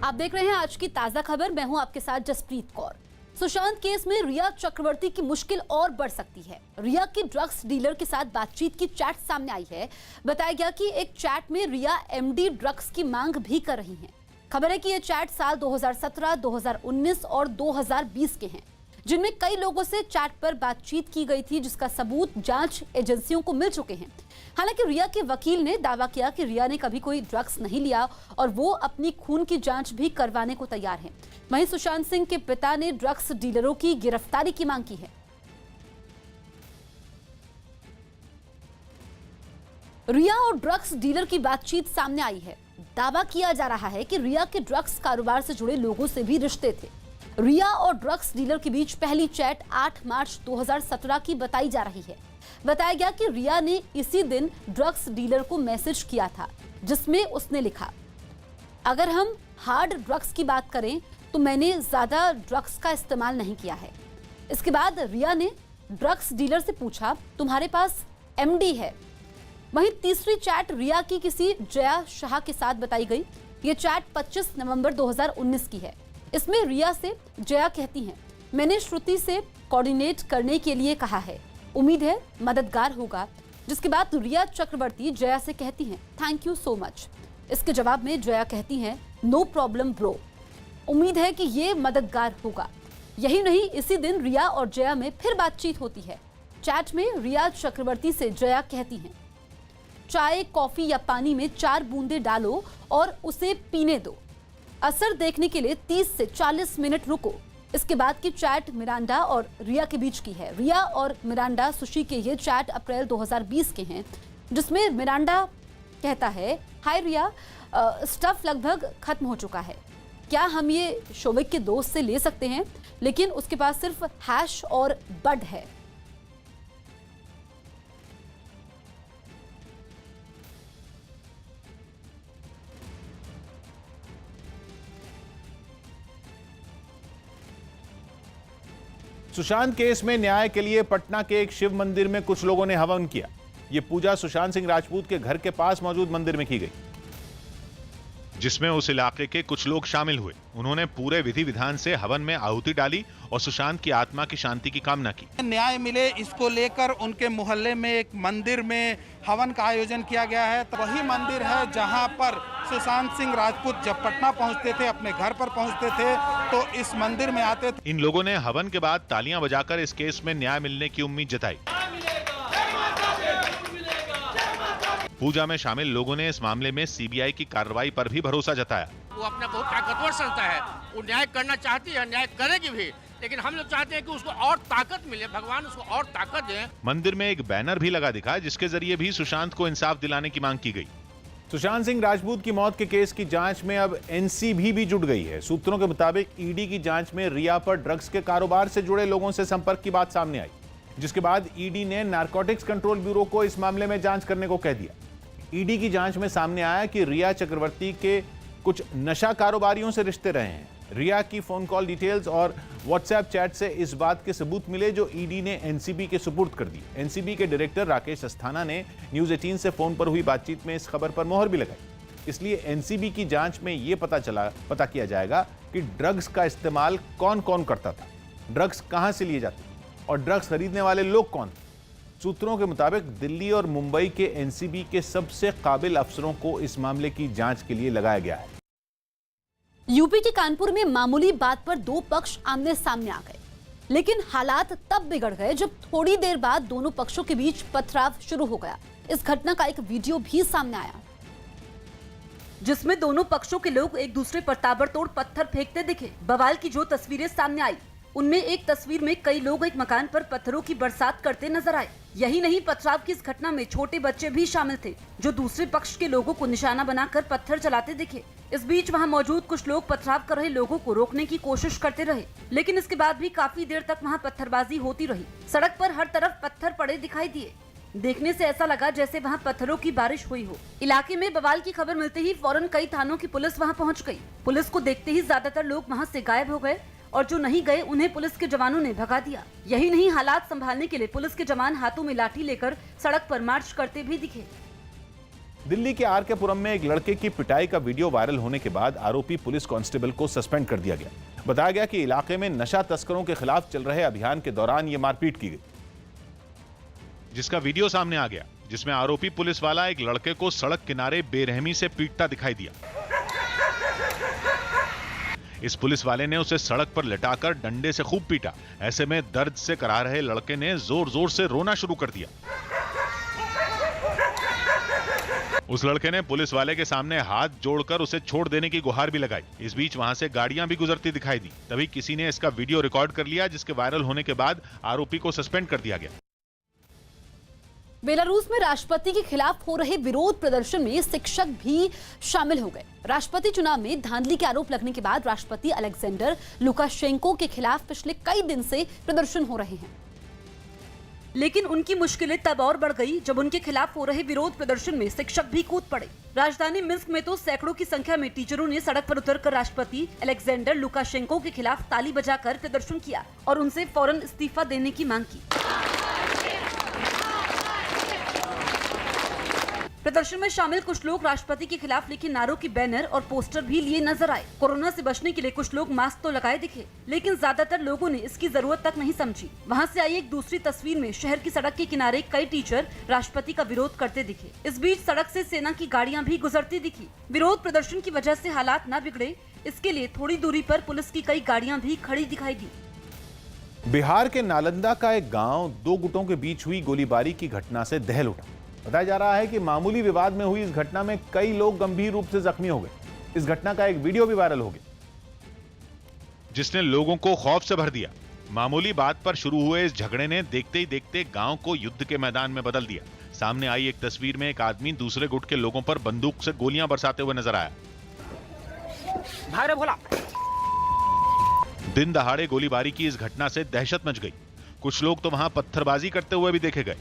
आप देख रहे हैं आज की ताजा खबर। मैं हूं आपके साथ जसप्रीत कौर। सुशांत केस में रिया चक्रवर्ती की मुश्किल और बढ़ सकती है। रिया की ड्रग्स डीलर के साथ बातचीत की चैट सामने आई है। बताया गया कि एक चैट में रिया एमडी ड्रग्स की मांग भी कर रही हैं। खबर है कि ये चैट साल 2017, 2019 और 2020 के हैं, जिनमें कई लोगों से चैट पर बातचीत की गई थी, जिसका सबूत जांच एजेंसियों को मिल चुके हैं। हालांकि रिया के वकील ने दावा किया कि रिया ने कभी कोई ड्रग्स नहीं लिया और वो अपनी खून की जांच भी करवाने को तैयार है। वहीं सुशांत सिंह के पिता ने ड्रग्स डीलरों की गिरफ्तारी की मांग की है। रिया और ड्रग्स डीलर की बातचीत सामने आई है। दावा किया जा रहा है कि रिया के ड्रग्स कारोबार से जुड़े लोगों से भी रिश्ते थे। रिया और ड्रग्स डीलर के बीच पहली चैट 8 मार्च 2017 की बताई जा रही है। बताया गया कि रिया ने इसी दिन ड्रग्स डीलर को मैसेज किया था, जिसमें उसने लिखा, अगर हम हार्ड ड्रग्स की बात करें तो मैंने ज्यादा ड्रग्स का इस्तेमाल नहीं किया है। इसके बाद रिया ने ड्रग्स डीलर से पूछा, तुम्हारे पास एमडी है? वहीं तीसरी चैट रिया की किसी जया शाह के साथ बताई गई। ये चैट 25 नवंबर 2019 की है। इसमें रिया से जया कहती हैं, मैंने श्रुति से कोऑर्डिनेट करने के लिए कहा है, उम्मीद है मददगार होगा। जिसके बाद रिया चक्रवर्ती जया से कहती हैं, थैंक यू सो मच। इसके जवाब में जया कहती हैं, नो प्रॉब्लम ब्रो, उम्मीद है कि ये मददगार होगा। यही नहीं, इसी दिन रिया और जया में फिर बातचीत होती है। चैट में रिया चक्रवर्ती से जया कहती हैं, चाय, कॉफी या पानी में 4 बूंदे डालो और उसे पीने दो। असर देखने के लिए 30 से 40 मिनट रुको। इसके बाद की चैट मिरांडा और रिया के बीच की है। रिया और मिरांडा सुशी के ये चैट अप्रैल 2020 के हैं, जिसमें मिरांडा कहता है, हाय रिया, स्टफ लगभग खत्म हो चुका है, क्या हम ये शोविक के दोस्त से ले सकते हैं? लेकिन उसके पास सिर्फ हैश और बड है। सुशांत केस में न्याय के लिए पटना के एक शिव मंदिर में कुछ लोगों ने हवन किया। यह पूजा सुशांत सिंह राजपूत के घर के पास मौजूद मंदिर में की गई, जिसमें उस इलाके के कुछ लोग शामिल हुए। उन्होंने पूरे विधि विधान से हवन में आहुति डाली और सुशांत की आत्मा की शांति की कामना की। न्याय मिले इसको लेकर उनके मोहल्ले में एक मंदिर में हवन का आयोजन किया गया है। तो वही मंदिर है जहां पर सुशांत सिंह राजपूत जब पटना पहुंचते थे, अपने घर पर पहुंचते थे, तो इस मंदिर में आते थे। इन लोगों ने हवन के बाद तालियां बजाकर इस केस में न्याय मिलने की उम्मीद जताई। पूजा में शामिल लोगों ने इस मामले में सीबीआई की कार्रवाई पर भी भरोसा जताया। वो अपना बहुत ताकतवर संस्था है, वो न्याय करना चाहती है, न्याय करेगी भी, लेकिन हम लोग चाहते हैं कि उसको और ताकत मिले, भगवान उसको और ताकत दे। मंदिर में एक बैनर भी लगा दिखा, जिसके जरिए भी सुशांत को इंसाफ दिलाने की मांग की गई। सुशांत सिंह राजपूत की मौत के केस की जांच में अब एनसीबी भी जुट गई है। सूत्रों के मुताबिक ईडी की जांच में रिया पर ड्रग्स के कारोबार से जुड़े लोगों से संपर्क की बात सामने आई, जिसके बाद ईडी ने नारकोटिक्स कंट्रोल ब्यूरो को इस मामले में जांच करने को कह दिया। ईडी की जांच में सामने आया कि रिया चक्रवर्ती के कुछ नशा कारोबारियों से रिश्ते रहे हैं। रिया की फोन कॉल डिटेल्स और व्हाट्सएप चैट से इस बात के सबूत मिले, जो ईडी ने एनसीबी के सुपुर्द कर दी। एनसीबी के डायरेक्टर राकेश अस्थाना ने न्यूज 18 से फोन पर हुई बातचीत में इस खबर पर मोहर भी लगाई। इसलिए एनसीबी की जांच में यह पता किया जाएगा कि ड्रग्स का इस्तेमाल कौन कौन करता था, ड्रग्स कहां से लिए जाते और ड्रग्स खरीदने वाले लोग कौन थे। सूत्रों के मुताबिक दिल्ली और मुंबई के एनसीबी के सबसे काबिल अफसरों को इस मामले की जांच के लिए लगाया गया है। यूपी के कानपुर में मामूली बात पर 2 पक्ष आमने सामने आ गए, लेकिन हालात तब बिगड़ गए जब थोड़ी देर बाद दोनों पक्षों के बीच पथराव शुरू हो गया। इस घटना का एक वीडियो भी सामने आया, जिसमें दोनों पक्षों के लोग एक दूसरे पर ताबड़तोड़ पत्थर फेंकते दिखे। बवाल की जो तस्वीरें सामने आई, उनमें एक तस्वीर में कई लोग एक मकान पर पत्थरों की बरसात करते नजर आए। यही नहीं, पथराव की इस घटना में छोटे बच्चे भी शामिल थे, जो दूसरे पक्ष के लोगों को निशाना बनाकर पत्थर चलाते दिखे। इस बीच वहां मौजूद कुछ लोग पथराव कर रहे लोगों को रोकने की कोशिश करते रहे, लेकिन इसके बाद भी काफी देर तक वहां पत्थरबाजी होती रही। सड़क पर हर तरफ पत्थर पड़े दिखाई दिए। देखने से ऐसा लगा जैसे वहां पत्थरों की बारिश हुई हो। इलाके में बवाल की खबर मिलते ही फौरन कई थानों की पुलिस वहां पहुंच गई। पुलिस को देखते ही ज्यादातर लोग वहां से गायब हो गए और जो नहीं गए उन्हें पुलिस के जवानों ने भगा दिया। यही नहीं, हालात संभालने के लिए पुलिस के जवान हाथों में लाठी लेकर सड़क पर मार्च करते भी दिखे। दिल्ली के आर के पुरम में एक लड़के की पिटाई का वीडियो वायरल होने के बाद आरोपी पुलिस कांस्टेबल को सस्पेंड कर दिया गया। बताया गया कि इलाके में नशा तस्करों के खिलाफ चल रहे अभियान के दौरान यह मारपीट की गई, जिसका वीडियो सामने आ गया, जिसमें आरोपी पुलिस वाला एक लड़के को सड़क किनारे बेरहमी से पीटता दिखाई दिया। इस पुलिस वाले ने उसे सड़क पर लिटाकर डंडे से खूब पीटा। ऐसे में दर्द से करा रहे लड़के ने जोर जोर से रोना शुरू कर दिया। उस लड़के ने पुलिस वाले के सामने हाथ जोड़कर उसे छोड़ देने की गुहार भी लगाई। इस बीच वहां से गाड़ियां भी गुजरती दिखाई दी। तभी किसी ने इसका वीडियो रिकॉर्ड कर लिया, जिसके वायरल होने के बाद आरोपी को सस्पेंड कर दिया गया। बेलारूस में राष्ट्रपति के खिलाफ हो रहे विरोध प्रदर्शन में शिक्षक भी शामिल हो गए। राष्ट्रपति चुनाव में धांधली के आरोप लगने के बाद राष्ट्रपति अलेक्जेंडर लुकाशेंको के खिलाफ पिछले कई दिन से प्रदर्शन हो रहे हैं, लेकिन उनकी मुश्किलें तब और बढ़ गई जब उनके खिलाफ हो रहे विरोध प्रदर्शन में शिक्षक भी कूद पड़े। राजधानी मिन्स्क में तो सैकड़ों की संख्या में टीचरों ने सड़क पर उतरकर राष्ट्रपति अलेक्जेंडर लुकाशेंको के खिलाफ ताली बजाकर प्रदर्शन किया और उनसे फौरन इस्तीफा देने की मांग की। प्रदर्शन में शामिल कुछ लोग राष्ट्रपति के खिलाफ लिखे नारों की बैनर और पोस्टर भी लिए नजर आए। कोरोना से बचने के लिए कुछ लोग मास्क तो लगाए दिखे, लेकिन ज्यादातर लोगों ने इसकी जरूरत तक नहीं समझी। वहां से आई एक दूसरी तस्वीर में शहर की सड़क के किनारे कई टीचर राष्ट्रपति का विरोध करते दिखे। इस बीच सड़क से सेना की गाड़ियां भी गुजरती दिखी। विरोध प्रदर्शन की वजह से हालात न बिगड़े, इसके लिए थोड़ी दूरी पर पुलिस की कई गाड़ियां भी खड़ी दिखाई दी। बिहार के नालंदा का एक गांव दो गुटों के बीच हुई गोलीबारी की घटना से दहल उठा। बताया जा रहा है कि मामूली विवाद में हुई इस घटना में कई लोग गंभीर रूप से जख्मी हो गए। इस घटना का एक वीडियो भी वायरल हो गया, जिसने लोगों को खौफ से भर दिया। मामूली बात पर शुरू हुए इस झगड़े ने देखते ही देखते गांव को युद्ध के मैदान में बदल दिया। सामने आई एक तस्वीर में एक आदमी दूसरे गुट के लोगों पर बंदूक से गोलियां बरसाते हुए नजर आया। दिन दहाड़े गोलीबारी की इस घटना से दहशत मच गई। कुछ लोग तो वहां पत्थरबाजी करते हुए भी देखे गए।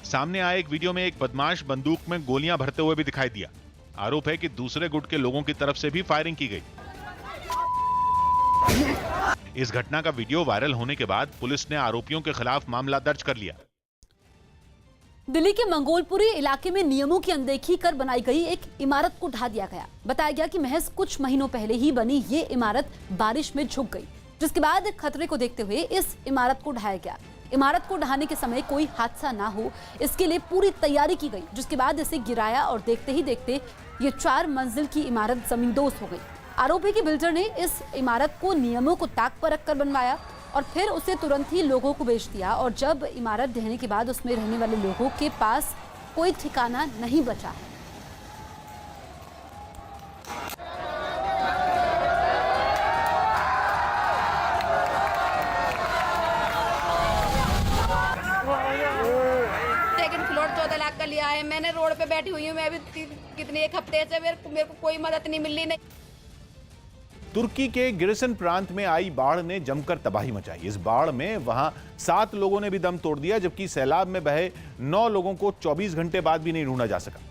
सामने आए एक वीडियो में एक बदमाश बंदूक में गोलियां भरते हुए भी दिखाई दिया। आरोप है कि दूसरे गुट के लोगों की तरफ से भी फायरिंग की गई। इस घटना का वीडियो वायरल होने के बाद पुलिस ने आरोपियों के खिलाफ मामला दर्ज कर लिया। दिल्ली के मंगोलपुरी इलाके में नियमों की अनदेखी कर बनाई गई एक इमारत को ढा दिया गया। बताया गया कि महज कुछ महीनों पहले ही बनी ये इमारत बारिश में झुक गई, जिसके बाद खतरे को देखते हुए इस इमारत को ढाया गया। इमारत को ढहाने के समय कोई हादसा ना हो, इसके लिए पूरी तैयारी की गई, जिसके बाद इसे गिराया और देखते ही देखते ये 4 मंजिल की इमारत जमींदोज हो गई। आरोपी के बिल्डर ने इस इमारत को नियमों को ताक पर रखकर बनवाया और फिर उसे तुरंत ही लोगों को बेच दिया। और जब इमारत ढहने के बाद उसमें रहने वाले लोगों के पास कोई ठिकाना नहीं बचा है। लिया है मैंने, रोड पे बैठी हुई हूँ मैं अभी कितने एक हफ्ते से, मेरे को कोई मदद नहीं मिल रही। नहीं। तुर्की के गिरिसन प्रांत में आई बाढ़ ने जमकर तबाही मचाई। इस बाढ़ में वहां 7 लोगों ने भी दम तोड़ दिया, जबकि सैलाब में बहे 9 लोगों को 24 घंटे बाद भी नहीं ढूंढा जा सका।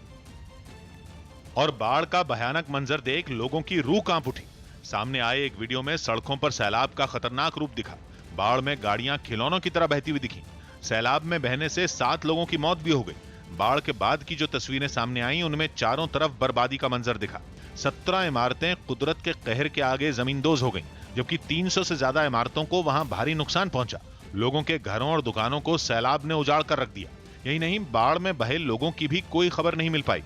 और बाढ़ का भयानक मंजर देख लोगों की रूह कांप उठी। सामने आए एक वीडियो में सड़कों पर सैलाब का खतरनाक रूप दिखा। बाढ़ में गाड़ियां खिलौनों की तरह बहती हुई दिखी। सैलाब में बहने से 7 लोगों की मौत भी हो गई। बाढ़ के बाद की जो तस्वीरें सामने आई उनमें चारों तरफ बर्बादी का मंजर दिखा। 17 इमारतें कुदरत के कहर के आगे जमींदोज हो गईं, जबकि 300 से ज्यादा इमारतों को वहां भारी नुकसान पहुंचा। लोगों के घरों और दुकानों को सैलाब ने उजाड़ कर रख दिया। यही नहीं, बाढ़ में बहे लोगों की भी कोई खबर नहीं मिल पाई।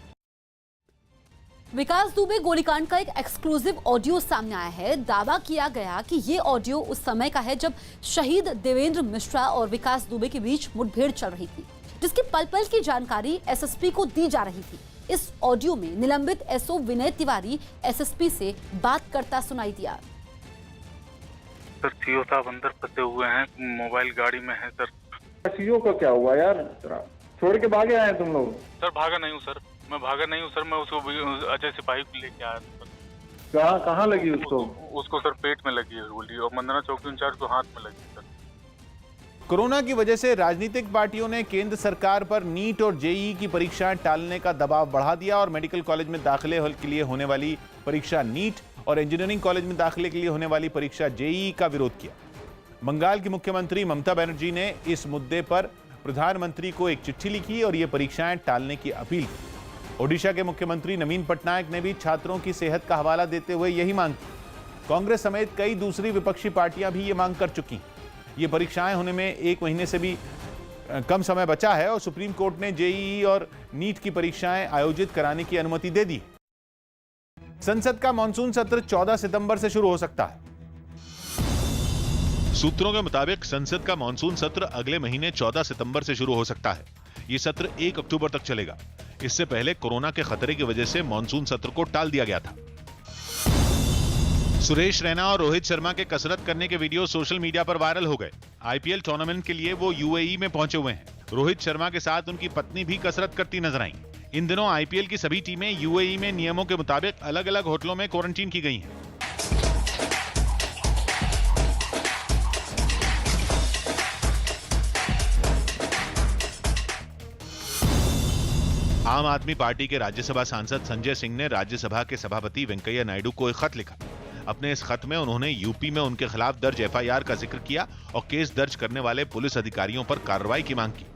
विकास दुबे गोलीकांड का एक एक्सक्लूसिव ऑडियो सामने आया है। दावा किया गया कि ये ऑडियो उस समय का है जब शहीद देवेंद्र मिश्रा और विकास दुबे के बीच मुठभेड़ चल रही थी, जिसकी पल पल की जानकारी एसएसपी को दी जा रही थी। इस ऑडियो में निलंबित एसओ विनय तिवारी एसएसपी से बात करता सुनाई दिया। सर सीओ साहब अंदर फंसे हुए हैं, मोबाइल गाड़ी में है सर। सीओ का क्या हुआ यार, छोड़ के भागे आए तुम लोग? सर भागा नहीं हूँ सर, मैं भागा नहीं हूँ सर, मैं उसको अजय सिपाही को लेके आया था। कहाँ लगी उसको? उसको सर पेट में लगी है गोली और मंदना चौकी इंचार्ज को हाथ में लगी सर। कोरोना की वजह से राजनीतिक पार्टियों ने केंद्र सरकार पर नीट और जेईई की परीक्षाएं टालने का दबाव बढ़ा दिया और मेडिकल कॉलेज में दाखिले के लिए होने वाली परीक्षा नीट और इंजीनियरिंग कॉलेज में दाखिले के लिए होने वाली परीक्षा जेईई का विरोध किया। बंगाल की मुख्यमंत्री ममता बनर्जी ने इस मुद्दे पर प्रधानमंत्री को एक चिट्ठी लिखी और ये परीक्षाएं टालने की अपील की। ओडिशा के मुख्यमंत्री नवीन पटनायक ने भी छात्रों की सेहत का हवाला देते हुए यही मांग की। कांग्रेस समेत कई दूसरी विपक्षी पार्टियां भी ये मांग कर चुकी। ये परीक्षाएं होने में 1 महीने से भी कम समय बचा है और सुप्रीम कोर्ट ने जेईई और नीट की परीक्षाएं आयोजित कराने की अनुमति दे दी। संसद का मॉनसून सत्र 14 सितंबर से शुरू हो सकता है। सूत्रों के मुताबिक संसद का मॉनसून सत्र अगले महीने 14 सितंबर से शुरू हो सकता है। ये सत्र 1 अक्टूबर तक चलेगा। इससे पहले कोरोना के खतरे की वजह से मॉनसून सत्र को टाल दिया गया था। सुरेश रैना और रोहित शर्मा के कसरत करने के वीडियो सोशल मीडिया पर वायरल हो गए। आईपीएल टूर्नामेंट के लिए वो यूएई में पहुंचे हुए हैं। रोहित शर्मा के साथ उनकी पत्नी भी कसरत करती नजर आईं। इन दिनों आईपीएल की सभी टीमें यूएई में नियमों के मुताबिक अलग अलग होटलों में क्वारंटीन की गई हैं। आम आदमी पार्टी के राज्यसभा सांसद संजय सिंह ने राज्यसभा के सभापति वेंकैया नायडू को एक खत लिखा। अपने इस खत में उन्होंने यूपी में उनके खिलाफ दर्ज एफआईआर का जिक्र किया और केस दर्ज करने वाले पुलिस अधिकारियों पर कार्रवाई की मांग की।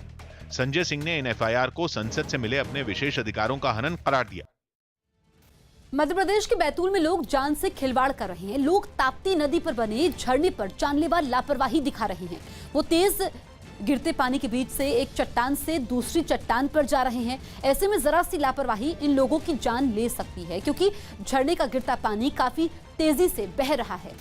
संजय सिंह ने इन एफआईआर को संसद से मिले अपने विशेष अधिकारों का हनन करार दिया। मध्य प्रदेश के बैतूल में लोग जान से खिलवाड़ कर रहे हैं। लोग ताप्ती नदी पर बने झरने पर जानलेवा लापरवाही दिखा रहे हैं। वो तेज गिरते पानी के बीच से एक चट्टान से दूसरी चट्टान पर जा रहे हैं। ऐसे में जरा सी लापरवाही इन लोगों की जान ले सकती है, क्योंकि झरने का गिरता पानी काफी तेजी से बह रहा है।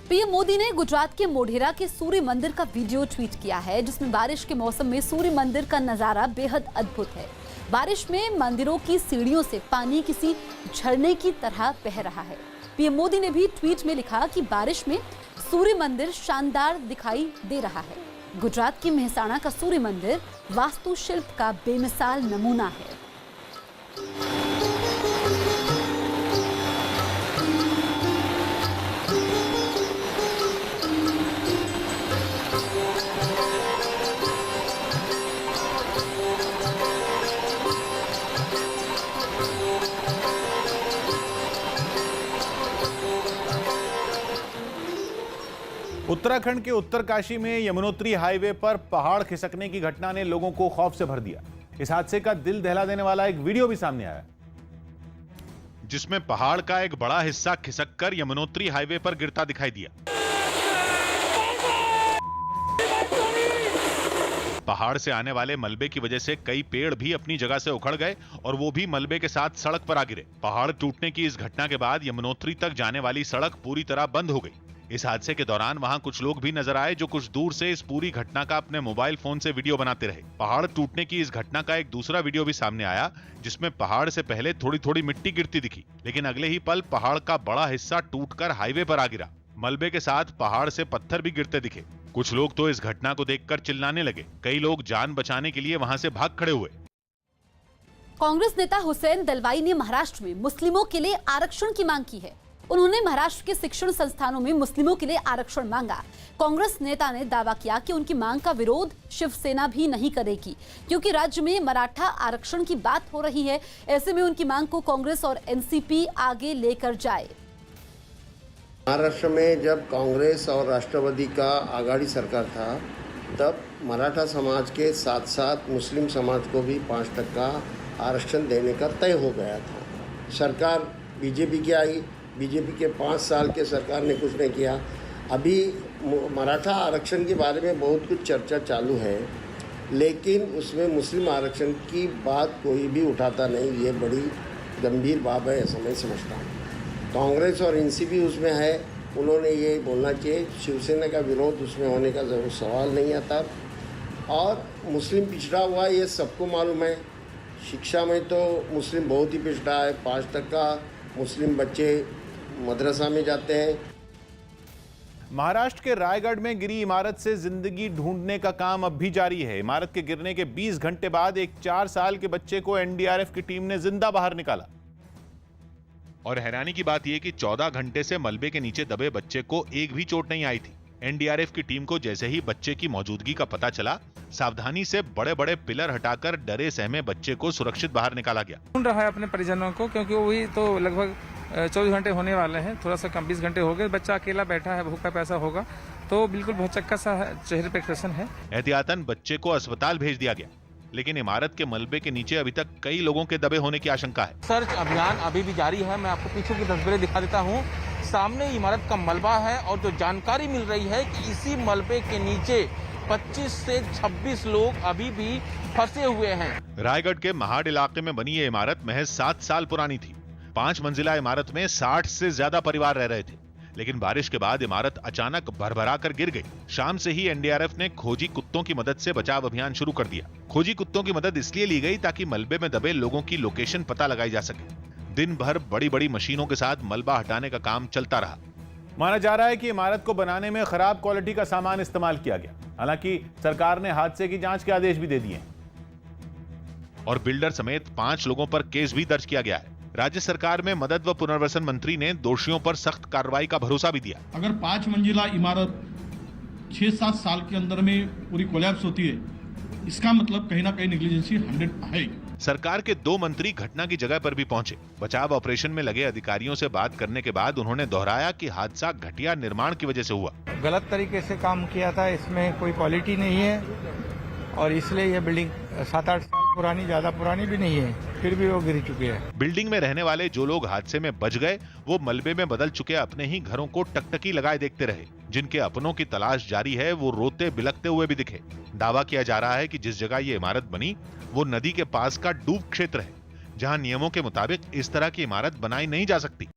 पीएम मोदी ने गुजरात के मोढेरा के सूर्य मंदिर का वीडियो ट्वीट किया है, जिसमें बारिश के मौसम में सूर्य मंदिर का नजारा बेहद अद्भुत है। बारिश में मंदिरों की सीढ़ियों से पानी किसी झरने की तरह बह रहा है। पीएम मोदी ने भी ट्वीट में लिखा कि बारिश में सूर्य मंदिर शानदार दिखाई दे रहा है। गुजरात की मेहसाणा का सूर्य मंदिर वास्तुशिल्प का बेमिसाल नमूना है। उत्तराखंड के उत्तरकाशी में यमुनोत्री हाईवे पर पहाड़ खिसकने की घटना ने लोगों को खौफ से भर दिया। इस हादसे का दिल दहला देने वाला एक वीडियो भी सामने आया, जिसमें पहाड़ का एक बड़ा हिस्सा खिसककर यमुनोत्री हाईवे पर गिरता दिखाई दिया। पहाड़ से आने वाले मलबे की वजह से कई पेड़ भी अपनी जगह से उखड़ गए और वो भी मलबे के साथ सड़क पर आ गिरे। पहाड़ टूटने की इस घटना के बाद यमुनोत्री तक जाने वाली सड़क पूरी तरह बंद हो गई। इस हादसे के दौरान वहां कुछ लोग भी नजर आए जो कुछ दूर से इस पूरी घटना का अपने मोबाइल फोन से वीडियो बनाते रहे। पहाड़ टूटने की इस घटना का एक दूसरा वीडियो भी सामने आया, जिसमें पहाड़ से पहले थोड़ी थोड़ी मिट्टी गिरती दिखी, लेकिन अगले ही पल पहाड़ का बड़ा हिस्सा टूटकर हाईवे पर आ गिरा। मलबे के साथ पहाड़ से पत्थर भी गिरते दिखे। कुछ लोग तो इस घटना को देखकर चिल्लाने लगे। कई लोग जान बचाने के लिए वहां से भाग खड़े हुए। कांग्रेस नेता हुसैन दलवाई ने महाराष्ट्र में मुस्लिमों के लिए आरक्षण की मांग की है। उन्होंने महाराष्ट्र के शिक्षण संस्थानों में मुस्लिमों के लिए आरक्षण मांगा। कांग्रेस नेता ने दावा किया कि उनकी मांग का विरोध शिवसेना भी नहीं करेगी, क्योंकि राज्य में मराठा आरक्षण की बात हो रही है। ऐसे में उनकी मांग को कांग्रेस और एनसीपी आगे लेकर जाए। महाराष्ट्र में जब कांग्रेस और राष्ट्रवादी का आघाड़ी सरकार था, तब मराठा समाज के साथ साथ मुस्लिम समाज को भी 5% आरक्षण देने का तय हो गया था। सरकार बीजेपी की आई, बीजेपी के 5 साल के सरकार ने कुछ नहीं किया। अभी मराठा आरक्षण के बारे में बहुत कुछ चर्चा चालू है, लेकिन उसमें मुस्लिम आरक्षण की बात कोई भी उठाता नहीं। ये बड़ी गंभीर बात है, ऐसा मैं समझता हूँ। कांग्रेस और एनसीपी उसमें है, उन्होंने ये बोलना चाहिए। शिवसेना का विरोध उसमें होने का जरूर सवाल नहीं आता। और मुस्लिम पिछड़ा हुआ ये सबको मालूम है। शिक्षा में तो मुस्लिम बहुत ही पिछड़ा है। 5% मुस्लिम बच्चे मदरसा में जाते हैं। महाराष्ट्र के रायगढ़ में गिरी इमारत से जिंदगी ढूंढने का काम अब भी जारी है। इमारत के गिरने के 20 घंटे बाद एक 4 साल के बच्चे को एनडीआरएफ की टीम ने जिंदा बाहर निकाला। और हैरानी की बात यह कि 14 घंटे से मलबे के नीचे दबे बच्चे को एक भी चोट नहीं आई थी। एनडीआरएफ की टीम को जैसे ही बच्चे की मौजूदगी का पता चला, सावधानी से बड़े बड़े पिलर हटाकर डरे सहमे बच्चे को सुरक्षित बाहर निकाला गया। ढूंढ रहा है अपने परिजनों को, क्योंकि वही तो लगभग 24 घंटे होने वाले हैं, थोड़ा सा कम 20 घंटे हो गए। बच्चा अकेला बैठा है, भूखा प्यासा होगा तो बिल्कुल भौचक्का सा चेहरे पे एक्सप्रेशन है। एहतियातन बच्चे को अस्पताल भेज दिया गया, लेकिन इमारत के मलबे के नीचे अभी तक कई लोगों के दबे होने की आशंका है। सर्च अभियान अभी भी जारी है। मैं आपको पीछे की तस्वीरें दिखा देता हूँ। सामने इमारत का मलबा है और जो जानकारी मिल रही है कि इसी मलबे के नीचे 25 से 26 लोग अभी भी फंसे हुए हैं। रायगढ़ के महाड इलाके में बनी ये इमारत महज 7 साल पुरानी थी। 5 मंजिला इमारत में 60 से ज्यादा परिवार रह रहे थे, लेकिन बारिश के बाद इमारत अचानक भरभरा कर गिर गई। शाम से ही एनडीआरएफ ने खोजी कुत्तों की मदद से बचाव अभियान शुरू कर दिया। खोजी कुत्तों की मदद इसलिए ली गई ताकि मलबे में दबे लोगों की लोकेशन पता लगाई जा सके। दिन भर बड़ी बड़ी मशीनों के साथ मलबा हटाने का काम चलता रहा। माना जा रहा है कि इमारत को बनाने में खराब क्वालिटी का सामान इस्तेमाल किया गया। हालांकि सरकार ने हादसे की जांच के आदेश भी दे दिए और बिल्डर समेत 5 लोगों पर केस भी दर्ज किया गया है। राज्य सरकार में मदद व पुनर्वसन मंत्री ने दोषियों पर सख्त कार्रवाई का भरोसा भी दिया। अगर 5 मंजिला इमारत 6-7 साल के अंदर में पूरी कोलैप्स होती है, इसका मतलब कहीं ना कहीं नेग्लिजेंसी 100 है। सरकार के 2 मंत्री घटना की जगह पर भी पहुंचे। बचाव ऑपरेशन में लगे अधिकारियों से बात करने के बाद उन्होंने दोहराया कि हादसा घटिया निर्माण की वजह से हुआ। गलत तरीके से काम किया था, इसमें कोई क्वालिटी नहीं है और इसलिए ये बिल्डिंग 7-8 साल पुरानी, ज्यादा पुरानी भी नहीं है, फिर भी वो गिर चुकी है। बिल्डिंग में रहने वाले जो लोग हादसे में बच गए वो मलबे में बदल चुके अपने ही घरों को टकटकी लगाए देखते रहे। जिनके अपनों की तलाश जारी है वो रोते बिलखते हुए भी दिखे। दावा किया जा रहा है कि जिस जगह ये इमारत बनी वो नदी के पास का डूब क्षेत्र है, जहां नियमों के मुताबिक इस तरह की इमारत बनाई नहीं जा सकती।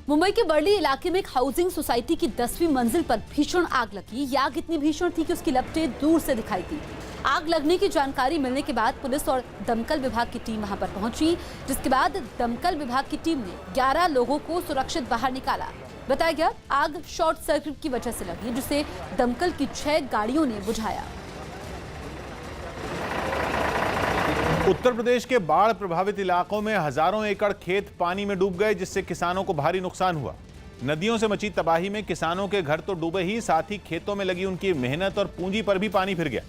मुंबई के वर्ली इलाके में एक हाउसिंग सोसाइटी की 10वीं मंजिल पर भीषण आग लगी। ये आग इतनी भीषण थी कि उसकी लपटें दूर से दिखाई दी। आग लगने की जानकारी मिलने के बाद पुलिस और दमकल विभाग की टीम वहां पर पहुंची, जिसके बाद दमकल विभाग की टीम ने 11 लोगों को सुरक्षित बाहर निकाला। बताया गया आग शॉर्ट सर्किट की वजह से लगी, जिसे दमकल की 6 गाड़ियों ने बुझाया। उत्तर प्रदेश के बाढ़ प्रभावित इलाकों में हजारों एकड़ खेत पानी में डूब गए, जिससे किसानों को भारी नुकसान हुआ। नदियों से मची तबाही में किसानों के घर तो डूबे ही, साथ ही खेतों में लगी उनकी मेहनत और पूंजी पर भी पानी फिर गया।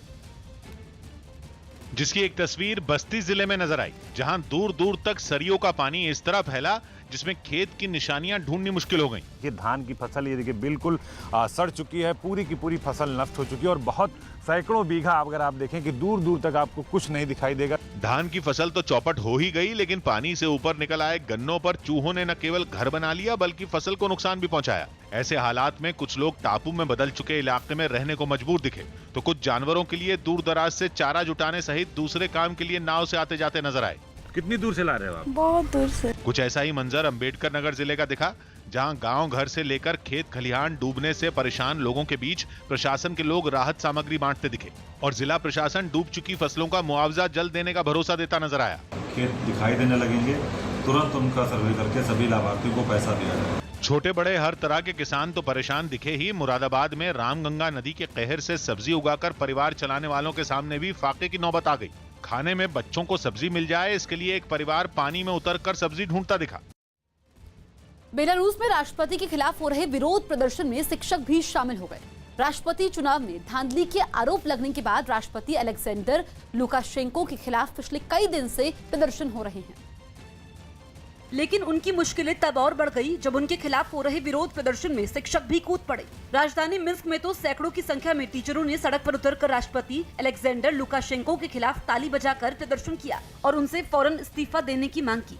जिसकी एक तस्वीर बस्ती जिले में नजर आई, जहां दूर दूर तक सरियों का पानी इस तरह फैला जिसमें खेत की निशानियां ढूंढनी मुश्किल हो गई। ये धान की फसल ये देखिए बिल्कुल सड़ चुकी है, पूरी की पूरी फसल नष्ट हो चुकी है और बहुत सैकड़ों बीघा अगर आप देखें कि दूर दूर तक आपको कुछ नहीं दिखाई देगा। धान की फसल तो चौपट हो ही गई, लेकिन पानी से ऊपर निकल आए गन्नों पर चूहों ने न केवल घर बना लिया बल्कि फसल को नुकसान भी पहुंचाया। ऐसे हालात में कुछ लोग टापू में बदल चुके इलाके में रहने को मजबूर दिखे, तो कुछ जानवरों के लिए दूर दराज से चारा जुटाने सहित दूसरे काम के लिए नाव से आते जाते नजर आए। कितनी दूर से ला रहे हो आप? बहुत दूर से। कुछ ऐसा ही मंजर अंबेडकर नगर जिले का दिखा, जहां गांव घर से लेकर खेत खलिहान डूबने से परेशान लोगों के बीच प्रशासन के लोग राहत सामग्री बांटते दिखे और जिला प्रशासन डूब चुकी फसलों का मुआवजा जल्द देने का भरोसा देता नजर आया। खेत दिखाई देने लगेंगे, तुरंत उनका सर्वे करके सभी लाभार्थियों को पैसा दिया जाए। छोटे बड़े हर तरह के किसान तो परेशान दिखे ही। मुरादाबाद में रामगंगा नदी के कहर से सब्जी उगाकर परिवार चलाने वालों के सामने भी फाके की नौबत आ गई। खाने में बच्चों को सब्जी मिल जाए, इसके लिए एक परिवार पानी में उतरकर सब्जी ढूंढता दिखा। बेलारूस में राष्ट्रपति के खिलाफ हो रहे विरोध प्रदर्शन में शिक्षक भी शामिल हो गए। राष्ट्रपति चुनाव में धांधली के आरोप लगने के बाद राष्ट्रपति अलेक्जेंडर लुकाशेंको के खिलाफ पिछले कई दिन से प्रदर्शन हो रहे हैं, लेकिन उनकी मुश्किलें तब और बढ़ गई जब उनके खिलाफ हो रहे विरोध प्रदर्शन में शिक्षक भी कूद पड़े। राजधानी मिन्स्क में तो सैकड़ों की संख्या में टीचरों ने सड़क पर उतरकर राष्ट्रपति अलेक्जेंडर लुकाशेंको के खिलाफ ताली बजाकर प्रदर्शन किया और उनसे फौरन इस्तीफा देने की मांग की।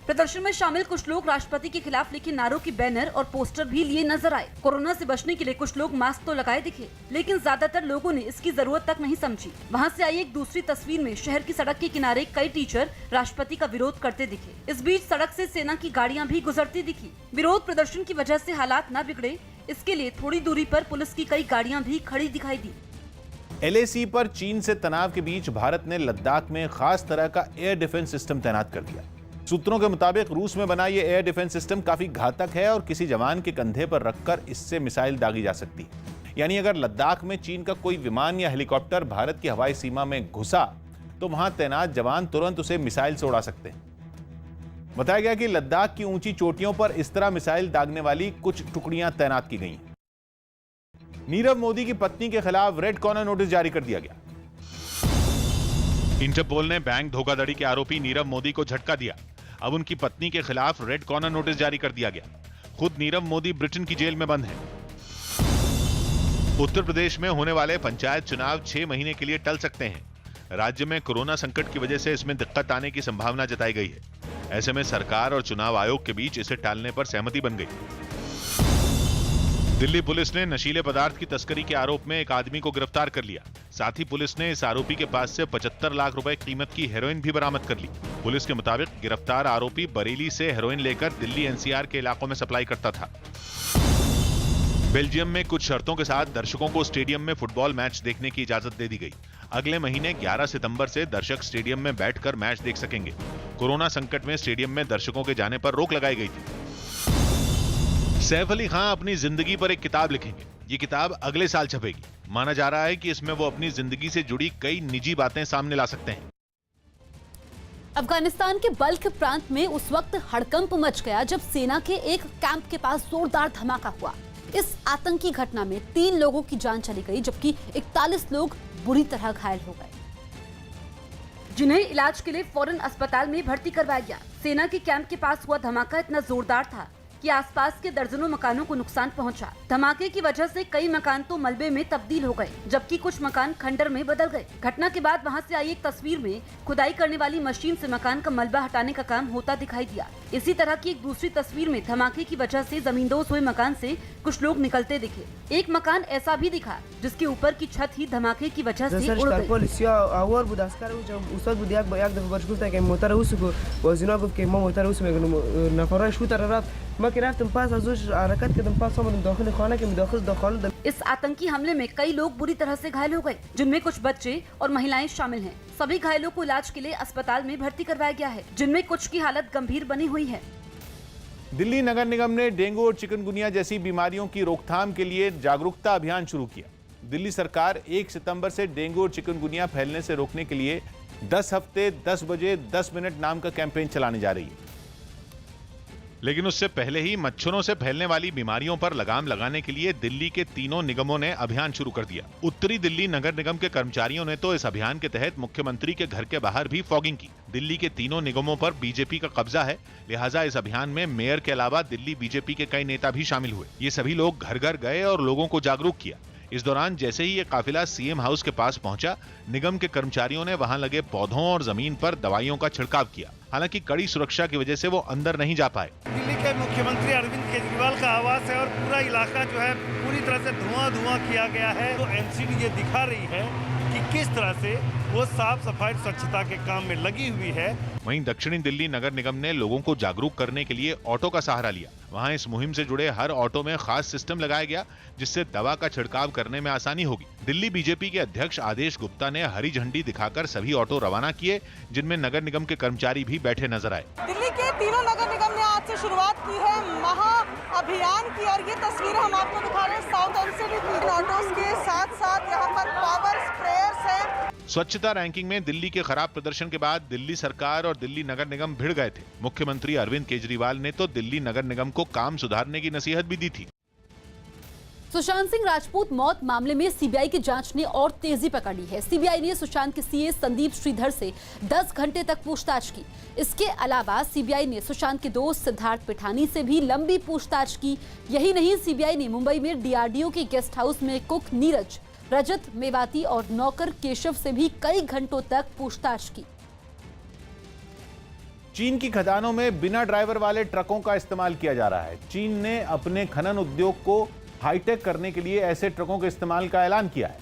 प्रदर्शन में शामिल कुछ लोग राष्ट्रपति के खिलाफ लिखे नारों की बैनर और पोस्टर भी लिए नजर आए। कोरोना से बचने के लिए कुछ लोग मास्क तो लगाए दिखे, लेकिन ज्यादातर लोगों ने इसकी जरूरत तक नहीं समझी। वहां से आई एक दूसरी तस्वीर में शहर की सड़क के किनारे कई टीचर राष्ट्रपति का विरोध करते दिखे। इस बीच सड़क से सेना की गाड़ियां भी गुजरती दिखी। विरोध प्रदर्शन की वजह से हालात न बिगड़े, इसके लिए थोड़ी दूरी पर पुलिस की कई गाड़ियां भी खड़ी दिखाई दी। LAC पर चीन से तनाव के बीच भारत ने लद्दाख में खास तरह का एयर डिफेंस सिस्टम तैनात कर दिया। सूत्रों के मुताबिक रूस में बना यह एयर डिफेंस सिस्टम काफी घातक है और किसी जवान के कंधे पर रखकर इससे मिसाइल दागी जा सकती है। यानी अगर लद्दाख में चीन का कोई विमान या हेलीकॉप्टर भारत की हवाई सीमा में घुसा तो वहां तैनात जवान तुरंत उसे मिसाइल से उड़ा सकते हैं। बताया गया कि लद्दाख की ऊंची चोटियों पर इस तरह मिसाइल दागने वाली कुछ टुकड़ियां तैनात की गई हैं। नीरव मोदी की पत्नी के खिलाफ रेड कॉर्नर नोटिस जारी कर दिया गया। इंटरपोल ने बैंक धोखाधड़ी के आरोपी नीरव मोदी को झटका दिया। अब उनकी पत्नी के खिलाफ रेड कॉर्नर नोटिस जारी कर दिया गया। खुद नीरव मोदी ब्रिटेन की जेल में बंद हैं। उत्तर प्रदेश में होने वाले पंचायत चुनाव 6 महीने के लिए टल सकते हैं। राज्य में कोरोना संकट की वजह से इसमें दिक्कत आने की संभावना जताई गई है। ऐसे में सरकार और चुनाव आयोग के बीच इसे टालने पर सहमति बन गई। दिल्ली पुलिस ने नशीले पदार्थ की तस्करी के आरोप में एक आदमी को गिरफ्तार कर लिया। साथ ही पुलिस ने इस आरोपी के पास से 75 लाख रुपए कीमत की हेरोइन भी बरामद कर ली। पुलिस के मुताबिक गिरफ्तार आरोपी बरेली से हेरोइन लेकर दिल्ली एनसीआर के इलाकों में सप्लाई करता था। बेल्जियम में कुछ शर्तों के साथ दर्शकों को स्टेडियम में फुटबॉल मैच देखने की इजाजत दे दी गई। अगले महीने 11 सितंबर से दर्शक स्टेडियम में बैठकर मैच देख सकेंगे। कोरोना संकट में स्टेडियम में दर्शकों के जाने पर रोक लगाई गई थी। सैफ अली खान अपनी जिंदगी पर एक किताब लिखेंगे। ये किताब अगले साल छपेगी। माना जा रहा है कि इसमें वो अपनी जिंदगी से जुड़ी कई निजी बातें सामने ला सकते हैं। अफगानिस्तान के बल्ख प्रांत में उस वक्त हड़कंप मच गया जब सेना के एक कैंप के पास जोरदार धमाका हुआ। इस आतंकी घटना में 3 लोगों की जान चली गई, जबकि 41 लोग बुरी तरह घायल हो गए, जिन्हें इलाज के लिए फौरन अस्पताल में भर्ती करवाया गया। सेना के कैंप के पास हुआ धमाका इतना जोरदार था कि आसपास के दर्जनों मकानों को नुकसान पहुंचा। धमाके की वजह से कई मकान तो मलबे में तब्दील हो गए, जबकि कुछ मकान खंडर में बदल गए। घटना के बाद वहां से आई एक तस्वीर में खुदाई करने वाली मशीन से मकान का मलबा हटाने का काम होता दिखाई दिया। इसी तरह की एक दूसरी तस्वीर में धमाके की वजह से जमींदोज हुए मकान से कुछ लोग निकलते दिखे। एक मकान ऐसा भी दिखा जिसके ऊपर की छत ही धमाके की वजह से उड़ गई। इस आतंकी हमले में कई लोग बुरी तरह से घायल हो गए, जिनमें कुछ बच्चे और महिलाएं शामिल हैं। सभी घायलों को इलाज के लिए अस्पताल में भर्ती करवाया गया है, जिनमें कुछ की हालत गंभीर बनी हुई है। दिल्ली नगर निगम ने डेंगू और चिकनगुनिया जैसी बीमारियों की रोकथाम के लिए जागरूकता अभियान शुरू किया। दिल्ली सरकार 1 सितंबर से डेंगू और चिकनगुनिया फैलने से रोकने के लिए 10 हफ्ते 10 बजे 10 मिनट नाम का कैंपेन चलाने जा रही है। लेकिन उससे पहले ही मच्छरों से फैलने वाली बीमारियों पर लगाम लगाने के लिए दिल्ली के तीनों निगमों ने अभियान शुरू कर दिया। उत्तरी दिल्ली नगर निगम के कर्मचारियों ने तो इस अभियान के तहत मुख्यमंत्री के घर के बाहर भी फॉगिंग की। दिल्ली के तीनों निगमों पर बीजेपी का कब्जा है, लिहाजा इस अभियान में मेयर के अलावा दिल्ली बीजेपी के कई नेता भी शामिल हुए। ये सभी लोग घर घर गए और लोगों को जागरूक किया। इस दौरान जैसे ही ये काफिला सीएम हाउस के पास पहुंचा, निगम के कर्मचारियों ने वहां लगे पौधों और जमीन पर दवाइयों का छिड़काव किया। हालांकि कड़ी सुरक्षा की वजह से वो अंदर नहीं जा पाए। दिल्ली के मुख्यमंत्री अरविंद केजरीवाल का आवास है और पूरा इलाका जो है पूरी तरह से धुआं किया गया है। तो एनसीडी ये दिखा रही है कि किस तरह से वो साफ सफाई स्वच्छता के काम में लगी हुई है। वहीं दक्षिणी दिल्ली नगर निगम ने लोगों को जागरूक करने के लिए ऑटो का सहारा लिया। वहां इस मुहिम से जुड़े हर ऑटो में खास सिस्टम लगाया गया, जिससे दवा का छिड़काव करने में आसानी होगी। दिल्ली बीजेपी के अध्यक्ष आदेश गुप्ता ने हरी झंडी दिखाकर सभी ऑटो रवाना किए, जिनमें नगर निगम के कर्मचारी भी बैठे नजर आए। दिल्ली के तीनों नगर निगम ने आज से शुरुआत की है महा अभियान की, और ये तस्वीर हम आपको दिखा रहे हैं साउथ एनसीडी की ऑटोस के साथ साथ यहाँ पर पावर स्प्रेयर्स हैं। स्वच्छता रैंकिंग में दिल्ली के खराब प्रदर्शन के बाद दिल्ली सरकार और दिल्ली नगर निगम भिड़ गए थे। मुख्यमंत्री अरविंद केजरीवाल ने तो दिल्ली नगर निगम को काम सुधारने की नसीहत भी दी थी। सुशांत सिंह राजपूत मौत मामले में सीबीआई की जांच ने और तेजी पकड़ ली है। सीबीआई ने सुशांत के सीए संदीप श्रीधर से 10 घंटे तक पूछताछ की। इसके अलावा सीबीआई ने सुशांत के दोस्त सिद्धार्थ पिठानी से भी लंबी पूछताछ की। यही नहीं, सीबीआई ने मुंबई में डीआरडीओ के गेस्ट हाउस में कुक नीरज, रजत मेवाती और नौकर केशव से भी कई घंटों तक पूछताछ की। चीन की खदानों में बिना ड्राइवर वाले ट्रकों का इस्तेमाल किया जा रहा है। चीन ने अपने खनन उद्योग को हाईटेक करने के लिए ऐसे ट्रकों के इस्तेमाल का ऐलान किया है,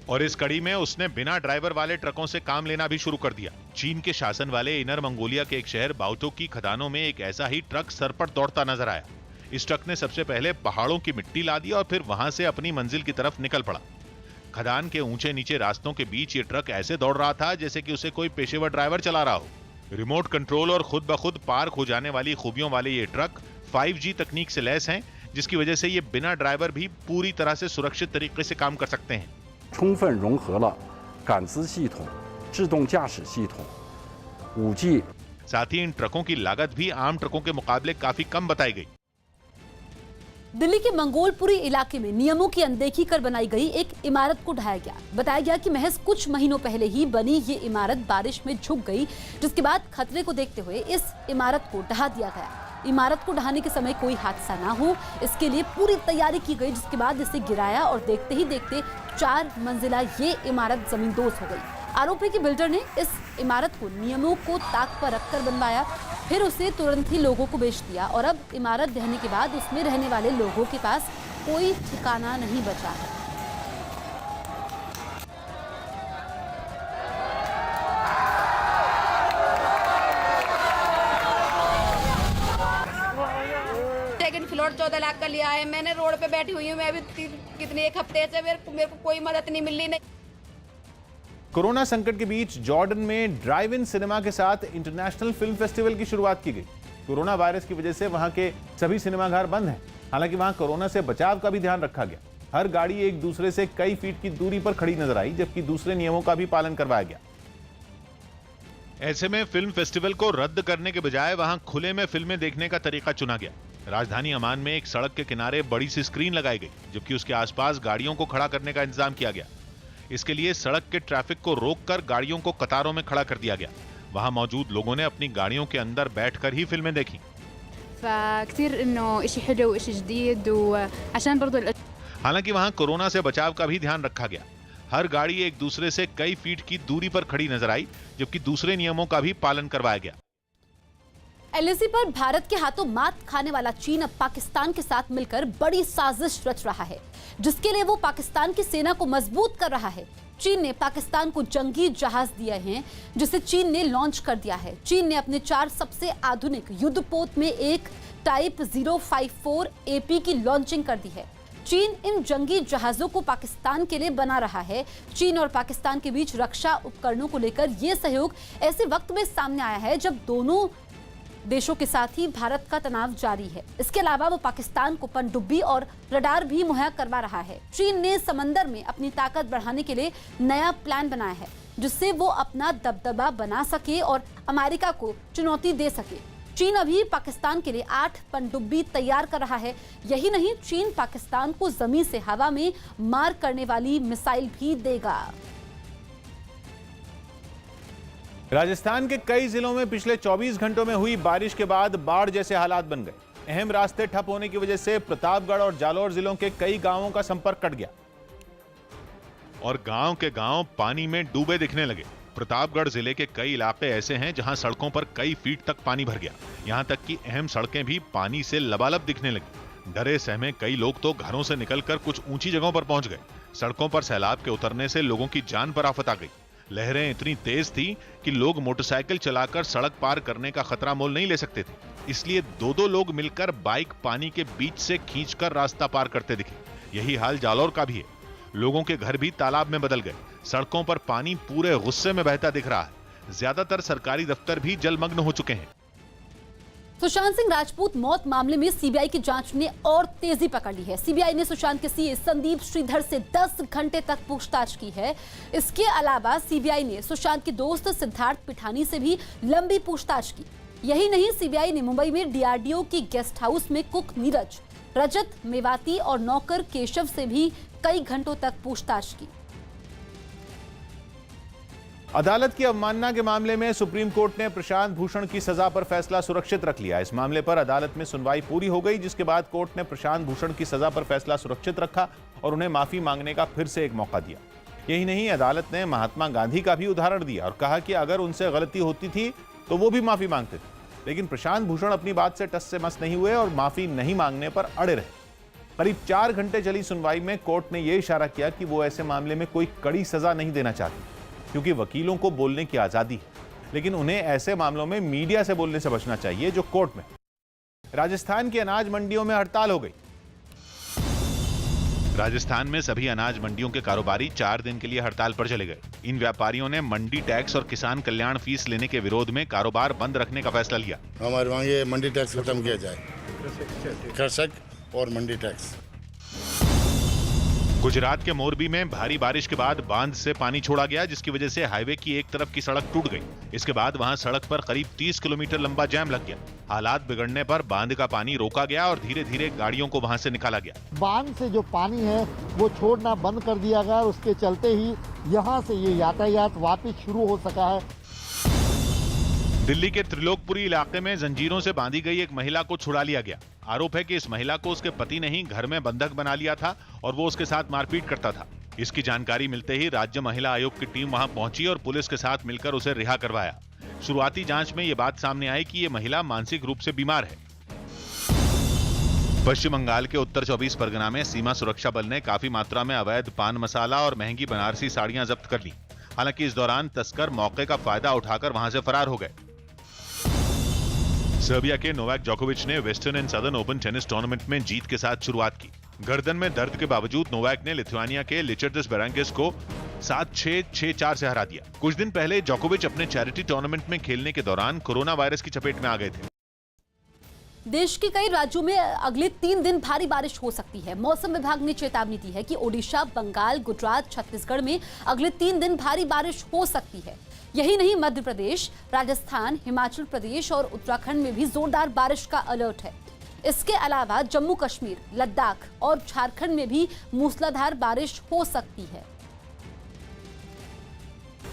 और इस कड़ी में उसने बिना ड्राइवर वाले ट्रकों से काम लेना भी शुरू कर दिया। चीन के शासन वाले इनर मंगोलिया के एक शहर बाओटो की खदानों में एक ऐसा ही ट्रक सर पर दौड़ता नजर आया। इस ट्रक ने सबसे पहले पहाड़ों की मिट्टी लादी और फिर वहां से अपनी मंजिल की तरफ निकल पड़ा। खदान के ऊंचे नीचे रास्तों के बीच ये ट्रक ऐसे दौड़ रहा था जैसे कि उसे कोई पेशेवर ड्राइवर चला रहा हो। रिमोट कंट्रोल और खुद ब खुद पार्क हो जाने वाली खूबियों वाले ये ट्रक 5G तकनीक से लैस हैं, जिसकी वजह से ये बिना ड्राइवर भी पूरी तरह से सुरक्षित तरीके से काम कर सकते हैं। 充分融合了感知系统、自动驾驶系统、5G। साथ ही इन ट्रकों की लागत भी आम ट्रकों के मुकाबले काफी कम बताई गई। दिल्ली के मंगोलपुरी इलाके में नियमों की अनदेखी कर बनाई गई एक इमारत को ढहाया गया। बताया गया कि महज कुछ महीनों पहले ही बनी ये इमारत बारिश में झुक गई, जिसके बाद खतरे को देखते हुए इस इमारत को ढहा दिया गया। इमारत को ढहाने के समय कोई हादसा ना हो, इसके लिए पूरी तैयारी की गई, जिसके बाद इसे गिराया और देखते ही देखते 4 मंजिला ये इमारत जमींदोज हो गई। आरोप है कि बिल्डर ने इस इमारत को नियमों को ताक पर रखकर बनवाया, फिर उसे तुरंत ही लोगों को बेच दिया और अब इमारत ढहने के बाद उसमें रहने वाले लोगों के पास कोई ठिकाना नहीं बचा है। सेकंड फ्लोर 14 लाख का लिया है। मैंने रोड पे बैठी हुई हूँ, मैं अभी कितने एक हफ्ते से मेरे को कोई मदद नहीं मिल रही। नहीं, कोरोना संकट के बीच जॉर्डन में ड्राइव इन सिनेमा के साथ इंटरनेशनल फिल्म फेस्टिवल की शुरुआत की गई। कोरोना वायरस की वजह से वहां के सभी सिनेमाघर बंद हैं। हालांकि वहां कोरोना से बचाव का भी ध्यान रखा गया। हर गाड़ी एक दूसरे से कई फीट की दूरी पर खड़ी नजर आई, जबकि दूसरे नियमों का भी पालन करवाया गया। ऐसे में फिल्म फेस्टिवल को रद्द करने के बजाय वहां खुले में फिल्में देखने का तरीका चुना गया। राजधानी अमान में एक सड़क के किनारे बड़ी सी स्क्रीन लगाई गई, जबकि उसके आसपास गाड़ियों को खड़ा करने का इंतजाम किया गया। इसके लिए सड़क के ट्रैफिक को रोककर गाड़ियों को कतारों में खड़ा कर दिया गया। वहां मौजूद लोगों ने अपनी गाड़ियों के अंदर बैठकर ही फिल्में देखी। हालांकि वहां कोरोना से बचाव का भी ध्यान रखा गया। हर गाड़ी एक दूसरे से कई फीट की दूरी पर खड़ी नजर आई, जबकि दूसरे नियमों का भी पालन करवाया गया। एलएसी पर भारत के हाथों मात खाने वाला चीन अब पाकिस्तान के साथ मिलकर बड़ी साजिश रच रहा है, जिसके लिए वो पाकिस्तान की सेना को मजबूत कर रहा है। चीन ने पाकिस्तान को जंगी जहाज दिए हैं, जिसे चीन ने लॉन्च कर दिया है। चीन ने अपने 4 सबसे आधुनिक युद्धपोत में एक टाइप 054 AP की लॉन्चिंग कर दी है। चीन इन जंगी जहाजों को पाकिस्तान के लिए बना रहा है। चीन और पाकिस्तान के बीच रक्षा उपकरणों को लेकर यह सहयोग ऐसे वक्त में सामने आया है जब दोनों देशों के साथ ही भारत का तनाव जारी है। इसके अलावा वो पाकिस्तान को पनडुब्बी और रडार भी मुहैया करवा रहा है। चीन ने समंदर में अपनी ताकत बढ़ाने के लिए नया प्लान बनाया है, जिससे वो अपना दबदबा बना सके और अमेरिका को चुनौती दे सके। चीन अभी पाकिस्तान के लिए 8 पनडुब्बी तैयार कर रहा है। यही नहीं, चीन पाकिस्तान को जमीन से हवा में मार करने वाली मिसाइल भी देगा। राजस्थान के कई जिलों में पिछले 24 घंटों में हुई बारिश के बाद बाढ़ जैसे हालात बन गए। अहम रास्ते ठप होने की वजह से प्रतापगढ़ और जालौर जिलों के कई गांवों का संपर्क कट गया और गांव के गांव पानी में डूबे दिखने लगे। प्रतापगढ़ जिले के कई इलाके ऐसे हैं जहां सड़कों पर कई फीट तक पानी भर गया। यहां तक कि अहम सड़कें भी पानी से लबालब दिखने लगी। डरे सहमे कई लोग तो घरों से निकलकर कुछ ऊंची जगहों पर पहुंच गए। सड़कों पर सैलाब के उतरने से लोगों की जान पर आफत आ गई। लहरें इतनी तेज थी कि लोग मोटरसाइकिल चलाकर सड़क पार करने का खतरा मोल नहीं ले सकते थे। इसलिए 2-2 लोग मिलकर बाइक पानी के बीच से खींचकर रास्ता पार करते दिखे। यही हाल जालौर का भी है। लोगों के घर भी तालाब में बदल गए। सड़कों पर पानी पूरे गुस्से में बहता दिख रहा है। ज्यादातर सरकारी दफ्तर भी जलमग्न हो चुके हैं। सुशांत सिंह राजपूत मौत मामले में सीबीआई की जांच ने और तेजी पकड़ ली है। सीबीआई ने सुशांत के सीए संदीप श्रीधर से 10 घंटे तक पूछताछ की है। इसके अलावा सीबीआई ने सुशांत के दोस्त सिद्धार्थ पिठानी से भी लंबी पूछताछ की। यही नहीं, सीबीआई ने मुंबई में डीआरडीओ की गेस्ट हाउस में कुक नीरज, रजत मेवाती और नौकर केशव से भी कई घंटों तक पूछताछ की। अदालत की अवमानना के मामले में सुप्रीम कोर्ट ने प्रशांत भूषण की सजा पर फैसला सुरक्षित रख लिया। इस मामले पर अदालत में सुनवाई पूरी हो गई, जिसके बाद कोर्ट ने प्रशांत भूषण की सजा पर फैसला सुरक्षित रखा और उन्हें माफी मांगने का फिर से एक मौका दिया। यही नहीं, अदालत ने महात्मा गांधी का भी उदाहरण दिया और कहा कि अगर उनसे गलती होती थी तो वो भी माफी मांगते थे। लेकिन प्रशांत भूषण अपनी बात से टस से मस नहीं हुए और माफी नहीं मांगने पर अड़े रहे। करीब 4 घंटे चली सुनवाई में कोर्ट ने यह इशारा किया कि वो ऐसे मामले में कोई कड़ी सजा नहीं देना चाहती, क्योंकि वकीलों को बोलने की आजादी है, लेकिन उन्हें ऐसे मामलों में मीडिया से बोलने से बचना चाहिए जो कोर्ट में। राजस्थान की अनाज मंडियों में हड़ताल हो गई। राजस्थान में सभी अनाज मंडियों के कारोबारी 4 दिन के लिए हड़ताल पर चले गए। इन व्यापारियों ने मंडी टैक्स और किसान कल्याण फीस लेने के विरोध में कारोबार बंद रखने का फैसला लिया। हमारे वहाँ ये मंडी टैक्स खत्म किया जाए, कृषक और मंडी टैक्स। गुजरात के मोरबी में भारी बारिश के बाद बांध से पानी छोड़ा गया, जिसकी वजह से हाईवे की एक तरफ की सड़क टूट गई। इसके बाद वहां सड़क पर करीब 30 किलोमीटर लंबा जाम लग गया। हालात बिगड़ने पर बांध का पानी रोका गया और धीरे धीरे गाड़ियों को वहां से निकाला गया। बांध से जो पानी है वो छोड़ना बंद कर दिया गया। उसके चलते ही यहाँ से ये यातायात वापस शुरू हो सका है। दिल्ली के त्रिलोकपुरी इलाके में जंजीरों से बांधी गई एक महिला को छुड़ा लिया गया। आरोप है कि इस महिला को उसके पति ने ही घर में बंधक बना लिया था और वो उसके साथ मारपीट करता था। इसकी जानकारी मिलते ही राज्य महिला आयोग की टीम वहां पहुंची और पुलिस के साथ मिलकर उसे रिहा करवाया। शुरुआती जांच में ये बात सामने आई कि ये महिला मानसिक रूप से बीमार है। पश्चिम बंगाल के उत्तर 24 परगना में सीमा सुरक्षा बल ने काफी मात्रा में अवैध पान मसाला और महंगी बनारसी साड़ियां जब्त कर ली। हालांकि इस दौरान तस्कर मौके का फायदा उठाकर वहां से फरार हो गए। सर्बिया के नोवाक जोकोविच ने western and southern open tennis tournament में जीत के साथ शुरुआत की। गर्दन में दर्द के बावजूद नोवाक ने लिथुआनिया के लिचर्डस बेरांगिस को 7-6, 6-4 से हरा दिया। कुछ दिन पहले जोकोविच अपने चैरिटी टूर्नामेंट में खेलने के दौरान कोरोना वायरस की चपेट में आ गए थे। देश के कई राज्यों में अगले 3 दिन भारी बारिश हो सकती है। मौसम विभाग ने चेतावनी दी है कि ओडिशा, बंगाल, गुजरात, छत्तीसगढ़ में अगले 3 दिन भारी बारिश हो सकती है। यही नहीं, मध्य प्रदेश, राजस्थान, हिमाचल प्रदेश और उत्तराखंड में भी जोरदार बारिश का अलर्ट है। इसके अलावा जम्मू कश्मीर, लद्दाख और झारखंड में भी मूसलाधार बारिश हो सकती है।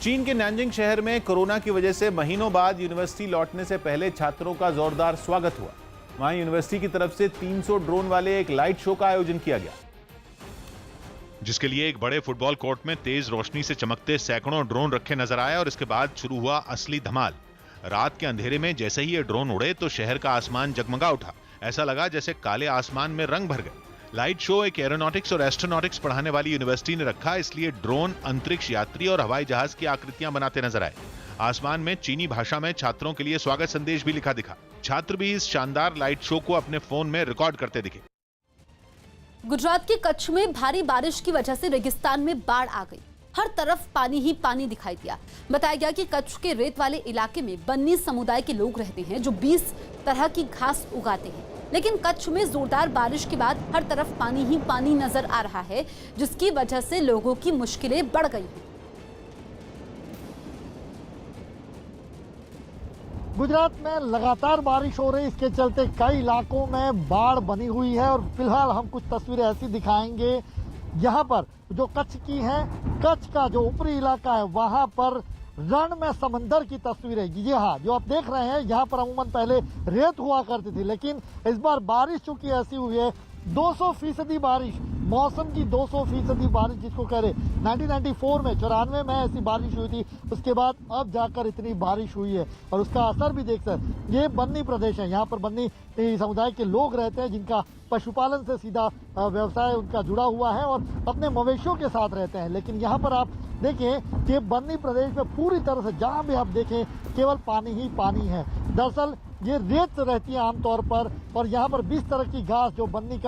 चीन के नैनजिंग शहर में कोरोना की वजह से महीनों बाद यूनिवर्सिटी लौटने से पहले छात्रों का जोरदार स्वागत हुआ। वहां यूनिवर्सिटी की तरफ से 300 ड्रोन वाले एक लाइट शो का आयोजन किया गया, जिसके लिए एक बड़े फुटबॉल कोर्ट में तेज रोशनी से चमकते सैकड़ों ड्रोन रखे नजर आए और इसके बाद शुरू हुआ असली धमाल। रात के अंधेरे में जैसे ही ये ड्रोन उड़े तो शहर का आसमान जगमगा उठा। ऐसा लगा जैसे काले आसमान में रंग भर गए। लाइट शो एक एरोनॉटिक्स और एस्ट्रोनॉटिक्स पढ़ाने वाली यूनिवर्सिटी ने रखा, इसलिए ड्रोन अंतरिक्ष यात्री और हवाई जहाज की आकृतियां बनाते नजर आए। आसमान में चीनी भाषा में छात्रों के लिए स्वागत संदेश भी लिखा दिखा। छात्र भी इस शानदार लाइट शो को अपने फोन में रिकॉर्ड करते दिखे। गुजरात के कच्छ में भारी बारिश की वजह से रेगिस्तान में बाढ़ आ गई। हर तरफ पानी ही पानी दिखाई दिया। बताया गया कि कच्छ के रेत वाले इलाके में बन्नी समुदाय के लोग रहते हैं जो 20 तरह की घास उगाते हैं। लेकिन कच्छ में जोरदार बारिश के बाद हर तरफ पानी ही पानी नजर आ रहा है, जिसकी वजह से लोगों की मुश्किलें बढ़ गई हैं। गुजरात में लगातार बारिश हो रही, इसके चलते कई इलाकों में बाढ़ बनी हुई है और फिलहाल हम कुछ तस्वीरें ऐसी दिखाएंगे यहाँ पर जो कच्छ की है। कच्छ का जो ऊपरी इलाका है वहाँ पर रण में समंदर की तस्वीरें, जी हाँ, जो आप देख रहे हैं यहाँ पर अमूमन पहले रेत हुआ करती थी, लेकिन इस बार बारिश चूंकि ऐसी हुई है 200% बारिश, मौसम की 200% बारिश जिसको कह रहे। 1994 में 94 में ऐसी बारिश हुई थी, उसके बाद अब जाकर इतनी बारिश हुई है और उसका असर भी देख सकते। ये बन्नी प्रदेश है, यहाँ पर बन्नी समुदाय के लोग रहते हैं जिनका पशुपालन से सीधा व्यवसाय उनका जुड़ा हुआ है और अपने मवेशियों के साथ रहते हैं। लेकिन यहाँ पर आप देखें कि बन्नी प्रदेश में पूरी तरह से जहाँ भी आप देखें केवल पानी ही पानी है। दरअसल ये रेत रहती है आमतौर पर और यहाँ पर 20 तरह की घास जो बन्नी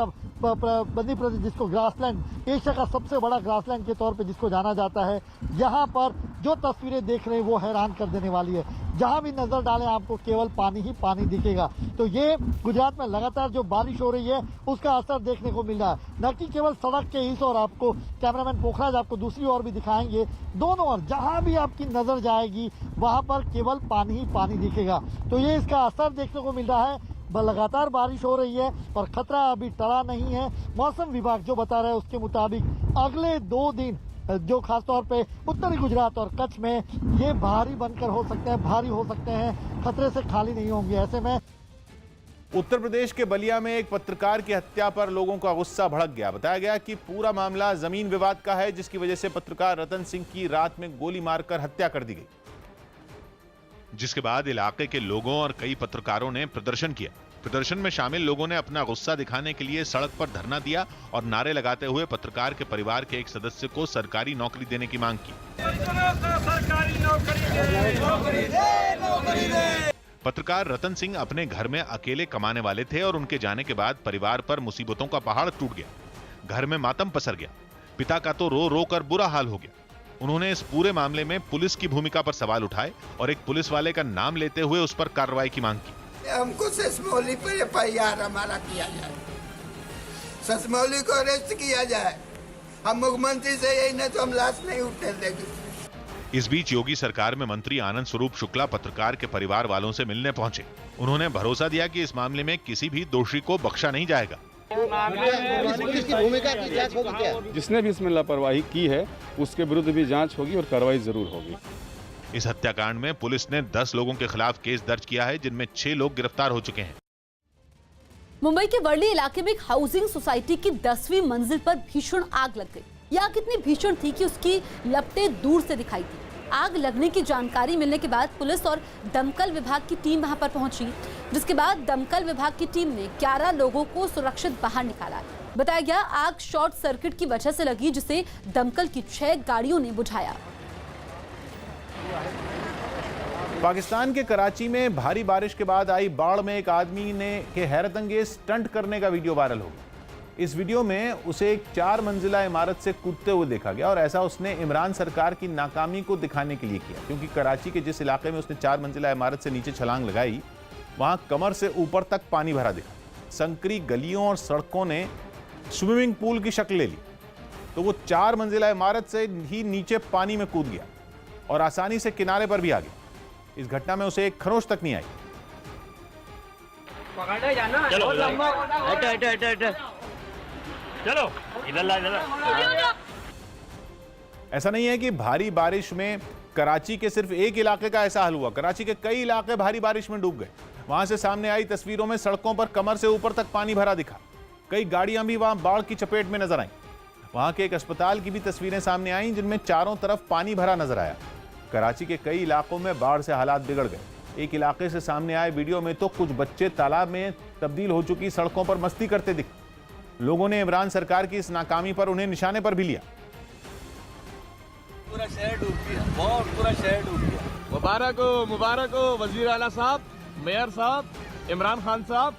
प्रदेश जिसको ग्रासलैंड, एशिया का सबसे बड़ा ग्रासलैंड के तौर पे जिसको जाना जाता है, यहाँ पर जो तस्वीरें देख रहे हैं वो हैरान कर देने वाली है। जहाँ भी नजर डालें आपको केवल पानी ही पानी दिखेगा। तो ये गुजरात में लगातार जो बारिश हो रही है उसका असर देखने को मिल रहा है, न कि केवल सड़क के इस और आपको कैमरामैन पोखराज आपको दूसरी ओर भी दिखाएंगे। दोनों ओर जहाँ भी आपकी नजर जाएगी वहाँ पर केवल पानी ही पानी दिखेगा। तो ये इसका असर देखने को मिल रहा है। लगातार बारिश हो रही है और खतरा अभी टला नहीं है। मौसम विभाग जो बता रहा है उसके मुताबिक अगले 2 दिन जो खासतौर पे उत्तरी गुजरात और कच्छ में ये भारी बनकर हो सकते हैं, भारी हो सकते हैं, खतरे से खाली नहीं होंगे। ऐसे में उत्तर प्रदेश के बलिया में एक पत्रकार की हत्या पर लोगों का गुस्सा भड़क गया। बताया गया कि पूरा मामला जमीन विवाद का है, जिसकी वजह से पत्रकार रतन सिंह की रात में गोली मारकर हत्या कर दी गई, जिसके बाद इलाके के लोगों और कई पत्रकारों ने प्रदर्शन किया। प्रदर्शन में शामिल लोगों ने अपना गुस्सा दिखाने के लिए सड़क पर धरना दिया और नारे लगाते हुए पत्रकार के परिवार के एक सदस्य को सरकारी नौकरी देने की मांग की। पत्रकार रतन सिंह अपने घर में अकेले कमाने वाले थे और उनके जाने के बाद परिवार पर मुसीबतों का पहाड़ टूट गया। घर में मातम पसर गया। पिता का तो रो रो कर बुरा हाल हो गया। उन्होंने इस पूरे मामले में पुलिस की भूमिका पर सवाल उठाए और एक पुलिस वाले का नाम लेते हुए उस पर कार्रवाई की मांग की। हमको ससमौली पर FIR हमारा किया जाए, ससमौली को अरेस्ट किया जाए, हम मुख्यमंत्री से यही न तो हम लाश नहीं उठने देंगे। इस बीच योगी सरकार में मंत्री आनंद स्वरूप शुक्ला पत्रकार के परिवार वालों से मिलने पहुंचे। उन्होंने भरोसा दिया कि इस मामले में किसी भी दोषी को बख्शा नहीं जाएगा। जिसने भी इसमें लापरवाही की है उसके विरुद्ध भी जांच होगी और कार्रवाई जरूर होगी। इस हत्याकांड में पुलिस ने 10 लोगों के खिलाफ केस दर्ज किया है, जिनमें 6 लोग गिरफ्तार हो चुके हैं। मुंबई के वर्ली इलाके में एक हाउसिंग सोसाइटी की 10वीं मंजिल पर भीषण आग लग गई। यह आग इतनी भीषण थी कि उसकी लपटें दूर से दिखाई दी। आग लगने की जानकारी मिलने के बाद पुलिस और दमकल विभाग की टीम वहां पर पहुंची, जिसके बाद दमकल विभाग की टीम ने 11 लोगों को सुरक्षित बाहर निकाला। बताया गया आग शॉर्ट सर्किट की वजह से लगी, जिसे दमकल की 6 गाड़ियों ने बुझाया। पाकिस्तान के कराची में भारी बारिश के बाद आई बाढ़ में एक आदमी ने के हैरतअंगेज स्टंट करने का वीडियो वायरल हो गया। इस वीडियो में उसे एक 4 मंजिला इमारत से कूदते हुए देखा गया और ऐसा उसने इमरान सरकार की नाकामी को दिखाने के लिए किया, क्योंकि कराची के जिस इलाके में उसने 4 मंजिला इमारत से नीचे छलांग लगाई वहां कमर से ऊपर तक पानी भरा दिखा। संकरी गलियों और सड़कों ने स्विमिंग पूल की शक्ल ले ली, तो वो 4 मंजिला इमारत से ही नीचे पानी में कूद गया और आसानी से किनारे पर भी आ गया। इस घटना में उसे एक खरोच तक नहीं आई। चलो इधर ऐसा नहीं है कि भारी बारिश में कराची के सिर्फ एक इलाके का ऐसा हाल हुआ। कराची के कई इलाके भारी बारिश में डूब गए। वहां से सामने आई तस्वीरों में सड़कों पर कमर से ऊपर तक पानी भरा दिखा। कई गाड़ियां भी वहां बाढ़ की चपेट में नजर आईं। वहां के एक अस्पताल की भी तस्वीरें सामने आईं, जिनमें चारों तरफ पानी भरा नजर आया। कराची के कई इलाकों में बाढ़ से हालात बिगड़ गए। एक इलाके से सामने आए वीडियो में तो कुछ बच्चे तालाब में तब्दील हो चुकी सड़कों पर मस्ती करते दिखे। लोगों ने इमरान सरकार की इस नाकामी पर उन्हें निशाने पर भी लिया। पूरा शहर डूब गया, बहुत पूरा शहर डूब गया। मुबारक हो वजीर आला साहब, मेयर साहब, इमरान खान साहब।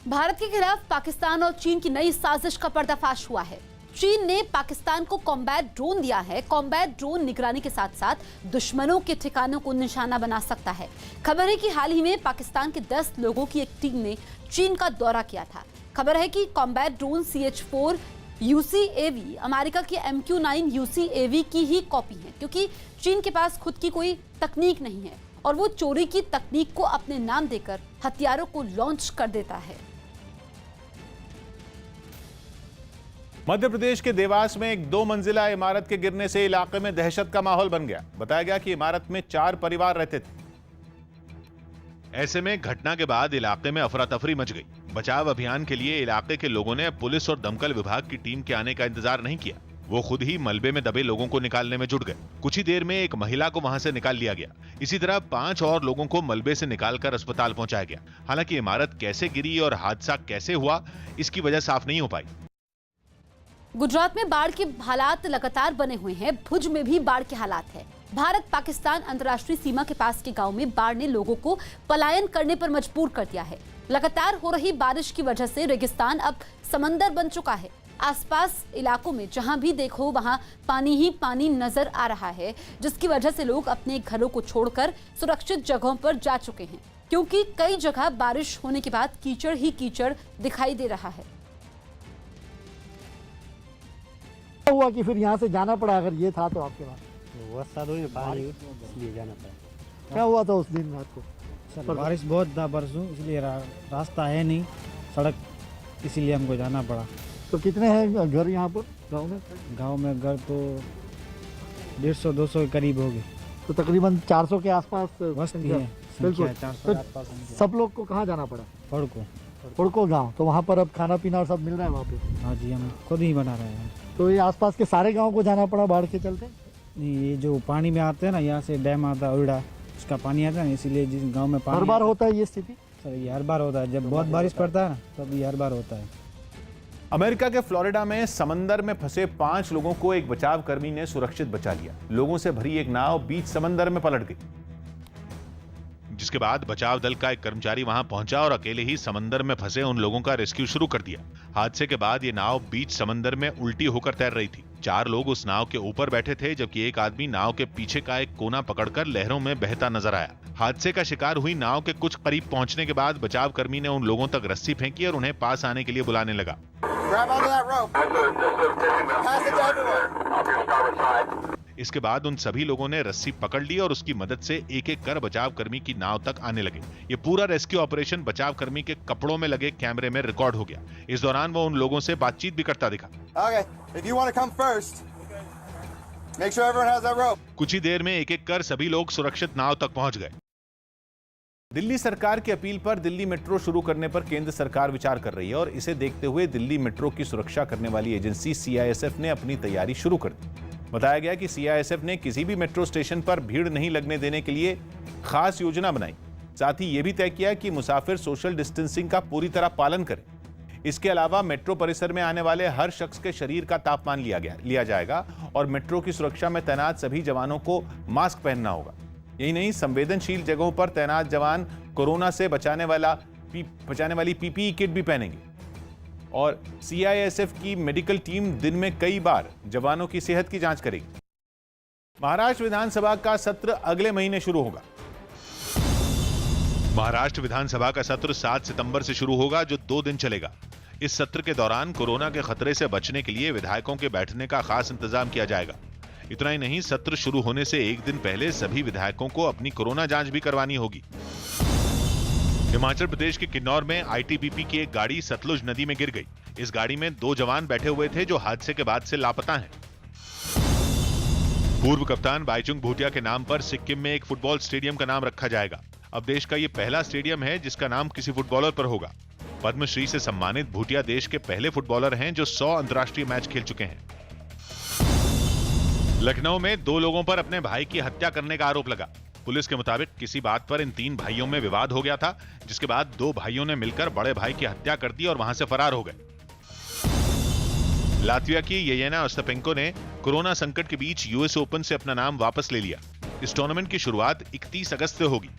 भारत के खिलाफ पाकिस्तान और चीन की नई साजिश का पर्दाफाश हुआ है। चीन ने पाकिस्तान को कॉम्बैट ड्रोन दिया है। कॉम्बैट ड्रोन निगरानी के साथ साथ दुश्मनों के ठिकानों को निशाना बना सकता है। खबर है कि हाल ही में पाकिस्तान के 10 लोगों की एक टीम ने चीन का दौरा किया था। खबर है कि combat drone CH-4 UCAV America के MQ-9 UCAV की ही कॉपी है, क्योंकि चीन के पास खुद की कोई तकनीक नहीं है और वो चोरी की तकनीक को अपने नाम देकर हथियारों को लॉन्च कर देता है। मध्य प्रदेश के देवास में एक 2 मंजिला इमारत के गिरने से इलाके में दहशत का माहौल बन गया। बताया गया कि इमारत में 4 परिवार रहते थे। ऐसे में घटना के बाद इलाके में अफरा तफरी मच गई। बचाव अभियान के लिए इलाके के लोगों ने पुलिस और दमकल विभाग की टीम के आने का इंतजार नहीं किया। वो खुद ही मलबे में दबे लोगों को निकालने में जुट गए। कुछ ही देर में एक महिला को वहां से निकाल लिया गया। इसी तरह 5 और लोगों को मलबे से निकालकर अस्पताल पहुंचाया गया। हालांकि इमारत कैसे गिरी और हादसा कैसे हुआ, इसकी वजह साफ नहीं हो पाई। गुजरात में बाढ़ के हालात लगातार बने हुए हैं। भुज में भी बाढ़ के हालात है। भारत पाकिस्तान अंतर्राष्ट्रीय सीमा के पास के गांव में बाढ़ ने लोगों को पलायन करने पर मजबूर कर दिया है। लगातार हो रही बारिश की वजह से रेगिस्तान अब समंदर बन चुका है। आसपास इलाकों में जहां भी देखो वहां पानी ही पानी नजर आ रहा है, जिसकी वजह से लोग अपने घरों को छोड़कर सुरक्षित जगहों पर जा चुके हैं, क्योंकि कई जगह बारिश होने के बाद कीचड़ ही कीचड़ दिखाई दे रहा है। हुआ कि फिर यहाँ से जाना पड़ा, अगर ये था तो आपके पास इसलिए जाना पड़ा। क्या हुआ था उस दिन रात को? सर बारिश बहुत था परसों, इसलिए रास्ता है नहीं, सड़क, इसीलिए हमको जाना पड़ा। तो कितने हैं घर यहाँ पर गांव में? गांव में घर तो 150-200 के करीब हो गए। तो तकरीबन 400 के आसपास बस्ती है। बिल्कुल। 400 के आसपास। सब लोग को कहाँ जाना पड़ा? फड़को गाँव। तो वहाँ पर अब खाना पीना और सब मिल रहा है वहाँ पे? हाँ जी, हम खुद ही बना रहे हैं। तो ये आसपास के सारे गाँव को जाना पड़ा बाढ़ के चलते? नहीं, ये जो पानी में आते हैं ना, यहाँ से डैम आता है उल्टा, उसका पानी आता है ना, इसीलिए जिस गांव में पानी हर बार होता है ये स्थिति? सर ये हर बार होता है, जब बहुत बारिश पड़ता है ना तब ये हर बार होता है। अमेरिका के फ्लोरिडा में समंदर में फंसे 5 लोगों को एक बचाव कर्मी ने सुरक्षित बचा लिया। लोगों से भरी एक नाव बीच समंदर में पलट गई, जिसके बाद बचाव दल का एक कर्मचारी वहां पहुंचा और अकेले ही समंदर में फंसे उन लोगों का रेस्क्यू शुरू कर दिया। हादसे के बाद ये नाव बीच समंदर में उल्टी होकर तैर रही थी। 4 लोग उस नाव के ऊपर बैठे थे, जबकि एक आदमी नाव के पीछे का एक कोना पकड़कर लहरों में बहता नजर आया। हादसे का शिकार हुई नाव के कुछ करीब पहुंचने के बाद बचाव कर्मी ने उन लोगों तक रस्सी फेंकी और उन्हें पास आने के लिए बुलाने लगा। Grab onto that rope. Pass it to everyone. इसके बाद उन सभी लोगों ने रस्सी पकड़ ली और उसकी मदद से एक एक कर बचाव कर्मी की नाव तक आने लगे। ये पूरा रेस्क्यू ऑपरेशन बचाव कर्मी के कपड़ों में लगे कैमरे में रिकॉर्ड हो गया। इस दौरान वो उन लोगों से बातचीत भी करता दिखा। Okay, if you want to come first, make sure everyone has that rope. कुछ ही देर में एक एक कर सभी लोग सुरक्षित नाव तक पहुंच गए। दिल्ली सरकार की अपील पर दिल्ली मेट्रो शुरू करने पर केंद्र सरकार विचार कर रही है और इसे देखते हुए दिल्ली मेट्रो की सुरक्षा करने वाली एजेंसी CISF ने अपनी तैयारी शुरू कर दी। बताया गया कि CISF ने किसी भी मेट्रो स्टेशन पर भीड़ नहीं लगने देने के लिए खास योजना बनाई। साथ ही यह भी तय किया कि मुसाफिर सोशल डिस्टेंसिंग का पूरी तरह पालन करें। इसके अलावा मेट्रो परिसर में आने वाले हर शख्स के शरीर का तापमान लिया जाएगा और मेट्रो की सुरक्षा में तैनात सभी जवानों को मास्क पहनना होगा। यही नहीं, संवेदनशील जगहों पर तैनात जवान कोरोना से बचाने वाली PPE किट भी पहनेंगे और CISF की मेडिकल टीम दिन में कई बार जवानों की सेहत की जांच करेगी। महाराष्ट्र विधानसभा का सत्र अगले महीने शुरू होगा। महाराष्ट्र विधानसभा का सत्र 7 सितंबर से शुरू होगा, जो 2 दिन चलेगा। इस सत्र के दौरान कोरोना के खतरे से बचने के लिए विधायकों के बैठने का खास इंतजाम किया जाएगा। इतना ही नहीं, सत्र शुरू होने से एक दिन पहले सभी विधायकों को अपनी कोरोना जांच भी करवानी होगी। हिमाचल प्रदेश के किन्नौर में ITBP की एक गाड़ी सतलुज नदी में गिर गई। इस गाड़ी में 2 जवान बैठे हुए थे जो हादसे के बाद से लापता हैं। पूर्व कप्तान बाईचुंग भूटिया के नाम पर सिक्किम में एक फुटबॉल स्टेडियम का नाम रखा जाएगा। अब देश का ये पहला स्टेडियम है जिसका नाम किसी फुटबॉलर पर होगा। पद्मश्री से सम्मानित भूटिया देश के पहले फुटबॉलर हैं जो 100 अंतर्राष्ट्रीय मैच खेल चुके हैं। लखनऊ में 2 लोगों पर अपने भाई की हत्या करने का आरोप लगा। पुलिस के मुताबिक किसी बात पर इन 3 भाइयों में विवाद हो गया था, जिसके बाद 2 भाइयों ने मिलकर बड़े भाई की हत्या कर दी और वहां से फरार हो गए। लातविया की येलेना ओस्टापेंको ने कोरोना संकट के बीच US ओपन से अपना नाम वापस ले लिया। इस टूर्नामेंट की शुरुआत 31 अगस्त से होगी।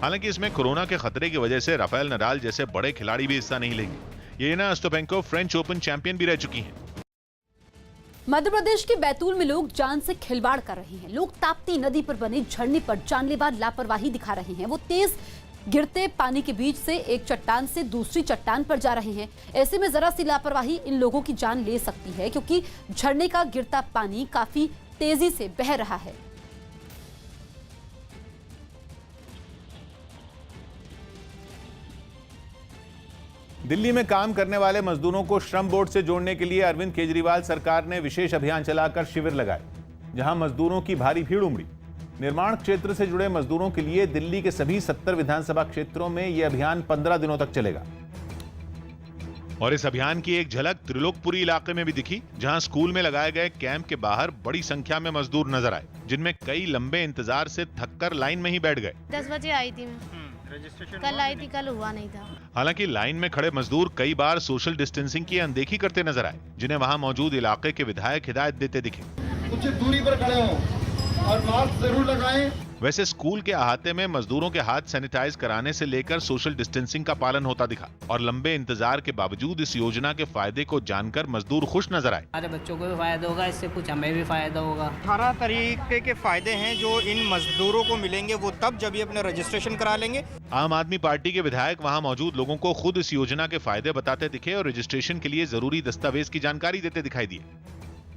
हालांकि इसमें कोरोना के खतरे की वजह से राफेल नडाल जैसे बड़े खिलाड़ी भी हिस्सा नहीं लेंगे। Jelena Ostapenko French open champion भी रह चुकी हैं। मध्य प्रदेश के बैतूल में लोग जान से खिलवाड़ कर रहे हैं। लोग ताप्ती नदी पर बने झरने पर जानलेवा लापरवाही दिखा रहे हैं। वो तेज गिरते पानी के बीच से एक चट्टान से दूसरी चट्टान पर जा रहे हैं। ऐसे में जरा सी लापरवाही इन लोगों की जान ले सकती है, क्योंकि झरने का गिरता पानी काफी तेजी से बह रहा है। दिल्ली में काम करने वाले मजदूरों को श्रम बोर्ड से जोड़ने के लिए अरविंद केजरीवाल सरकार ने विशेष अभियान चलाकर शिविर लगाए, जहां मजदूरों की भारी भीड़ उमड़ी। निर्माण क्षेत्र से जुड़े मजदूरों के लिए दिल्ली के सभी 70 विधानसभा क्षेत्रों में यह अभियान 15 दिनों तक चलेगा। और इस अभियान की एक झलक त्रिलोकपुरी इलाके में भी दिखी, जहां स्कूल में लगाए गए कैंप के बाहर बड़ी संख्या में मजदूर नजर आए, जिनमें कई लंबे इंतजार से थककर लाइन में ही बैठ गए। 10 बजे आई थी मैं, कल आई थी, कल हुआ नहीं था। हालांकि लाइन में खड़े मजदूर कई बार सोशल डिस्टेंसिंग की अनदेखी करते नजर आए, जिन्हें वहां मौजूद इलाके के विधायक हिदायत देते दिखे। कुछ दूरी पर खड़े हों और मास्क जरूर लगाएं। वैसे स्कूल के अहाते में मजदूरों के हाथ सैनिटाइज कराने से लेकर सोशल डिस्टेंसिंग का पालन होता दिखा और लंबे इंतजार के बावजूद इस योजना के फायदे को जानकर मजदूर खुश नजर आए। हमारे बच्चों को भी फायदा होगा, इससे कुछ हमें भी फायदा होगा। 18 तरीके के फायदे हैं जो इन मजदूरों को मिलेंगे, वो तब जब ये अपना रजिस्ट्रेशन करा लेंगे। आम आदमी पार्टी के विधायक वहां मौजूद लोगों को खुद इस योजना के फायदे बताते दिखे और रजिस्ट्रेशन के लिए जरूरी दस्तावेज की जानकारी देते दिखाई दिए।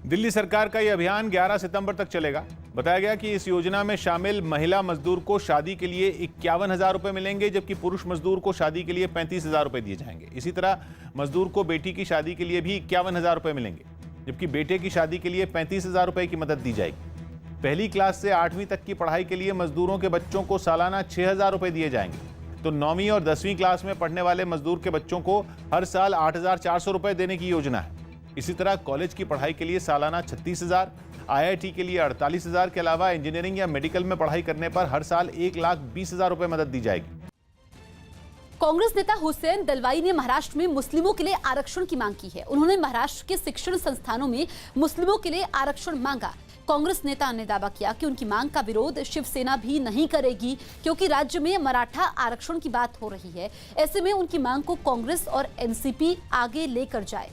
दिल्ली सरकार का यह अभियान 11 सितंबर तक चलेगा। बताया गया कि इस योजना में शामिल महिला मजदूर को शादी के लिए 51,000 रुपए मिलेंगे, जबकि पुरुष मजदूर को शादी के लिए 35,000 रुपए दिए जाएंगे। इसी तरह मजदूर को बेटी की शादी के लिए भी 51,000 रुपए मिलेंगे, जबकि बेटे की शादी के लिए 35,000 रुपए की मदद दी जाएगी। पहली क्लास से 8वीं तक की पढ़ाई के लिए मजदूरों के बच्चों को सालाना 6,000 रुपए दिए जाएंगे, तो 9वीं और 10वीं क्लास में पढ़ने वाले मजदूर के बच्चों को हर साल 8,400 रुपए देने की योजना है। इसी तरह कॉलेज की पढ़ाई के लिए सालाना 36,000, IIT के लिए 48,000 के अलावा इंजीनियरिंग या मेडिकल में पढ़ाई करने पर हर साल 1,20,000 रुपए मदद दी जाएगी। कांग्रेस नेता हुसैन दलवाई ने महाराष्ट्र में मुस्लिमों के लिए आरक्षण की मांग की है। उन्होंने महाराष्ट्र के शिक्षण संस्थानों में मुस्लिमों के लिए आरक्षण मांगा। कांग्रेस नेता ने दावा किया कि उनकी मांग का विरोध शिवसेना भी नहीं करेगी, क्योंकि राज्य में मराठा आरक्षण की बात हो रही है। ऐसे में उनकी मांग को कांग्रेस और एनसीपी आगे लेकर जाए।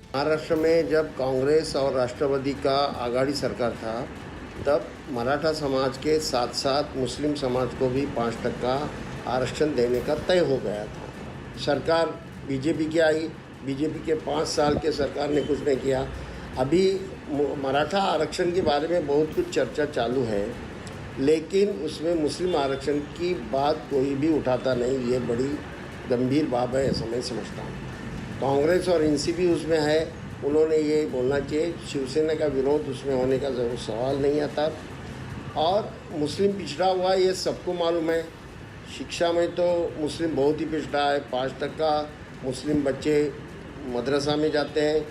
महाराष्ट्र में जब कांग्रेस और राष्ट्रवादी का आघाड़ी सरकार था, तब मराठा समाज के साथ साथ मुस्लिम समाज को भी 5% आरक्षण देने का तय हो गया था। सरकार बीजेपी की आई, बीजेपी के 5 साल के सरकार ने कुछ नहीं किया। अभी मराठा आरक्षण के बारे में बहुत कुछ चर्चा चालू है, लेकिन उसमें मुस्लिम आरक्षण की बात कोई भी उठाता नहीं। ये बड़ी गंभीर बात है, ऐसा मैं समझता हूँ। कांग्रेस और एनसीपी उसमें है, उन्होंने ये बोलना चाहिए। शिवसेना का विरोध उसमें होने का जरूर सवाल नहीं आता। और मुस्लिम पिछड़ा हुआ ये सबको मालूम है। शिक्षा में तो मुस्लिम बहुत ही पिछड़ा है। 5% मुस्लिम बच्चे मदरसा में जाते हैं।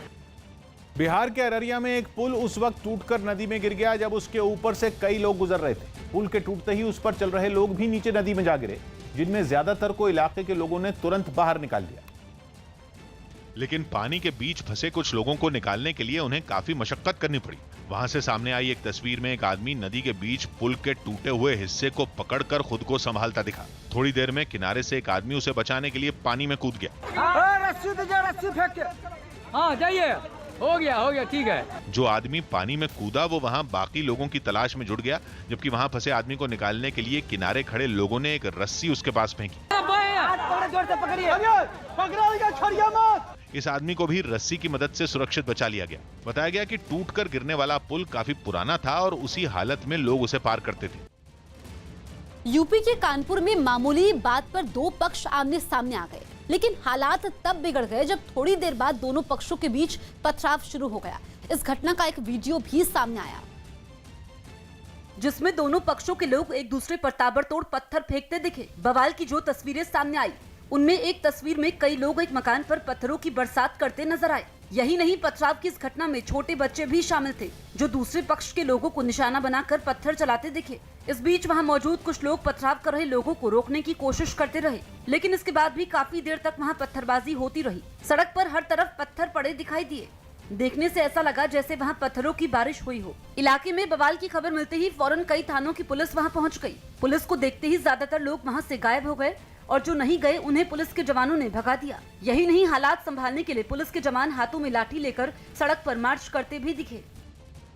बिहार के अररिया में एक पुल उस वक्त टूटकर नदी में गिर गया जब उसके ऊपर से कई लोग गुजर रहे थे। पुल के टूटते ही उस पर चल रहे लोग भी नीचे नदी में जा गिरे, जिनमें ज्यादातर को इलाके के लोगों ने तुरंत बाहर निकाल दिया। लेकिन पानी के बीच फंसे कुछ लोगों को निकालने के लिए उन्हें काफी मशक्कत करनी पड़ी। वहां से सामने आई एक तस्वीर में एक आदमी नदी के बीच पुल के टूटे हुए हिस्से को पकड़कर खुद को संभालता दिखा। थोड़ी देर में किनारे से एक आदमी उसे बचाने के लिए पानी में कूद गया। रस्सी फेंक के हाँ जाइए, हो गया ठीक है। जो आदमी पानी में कूदा वो वहां बाकी लोगों की तलाश में जुट गया, जबकि वहां फंसे आदमी को निकालने के लिए किनारे खड़े लोगों ने एक रस्सी उसके पास फेंकी। इस आदमी को भी रस्सी की मदद से सुरक्षित बचा लिया गया। बताया गया कि टूटकर गिरने वाला पुल काफी पुराना था और उसी हालत में लोग उसे पार करते थे। यूपी के कानपुर में मामूली बात पर दो पक्ष आमने सामने आ गए, लेकिन हालात तब बिगड़ गए जब थोड़ी देर बाद दोनों पक्षों के बीच पथराव शुरू हो गया। इस घटना का एक वीडियो भी सामने आया, जिसमें दोनों पक्षों के लोग एक दूसरे पर ताबड़तोड़ पत्थर फेंकते दिखे। बवाल की जो तस्वीरें सामने आई, उनमें एक तस्वीर में कई लोग एक मकान पर पत्थरों की बरसात करते नजर आए। यही नहीं, पथराव की इस घटना में छोटे बच्चे भी शामिल थे, जो दूसरे पक्ष के लोगों को निशाना बनाकर पत्थर चलाते दिखे। इस बीच वहां मौजूद कुछ लोग पथराव कर रहे लोगों को रोकने की कोशिश करते रहे, लेकिन इसके बाद भी काफी देर तक वहां पत्थरबाजी होती रही। सड़क पर हर तरफ पत्थर पड़े दिखाई दिए। देखने से ऐसा लगा जैसे वहां पत्थरों की बारिश हुई हो। इलाके में बवाल की खबर मिलते ही फौरन कई थानों की पुलिस वहां पहुंच गई। पुलिस को देखते ही ज्यादातर लोग वहां से गायब हो गए और जो नहीं गए उन्हें पुलिस के जवानों ने भगा दिया। यही नहीं, हालात संभालने के लिए पुलिस के जवान हाथों में लाठी लेकर सड़क पर मार्च करते भी दिखे।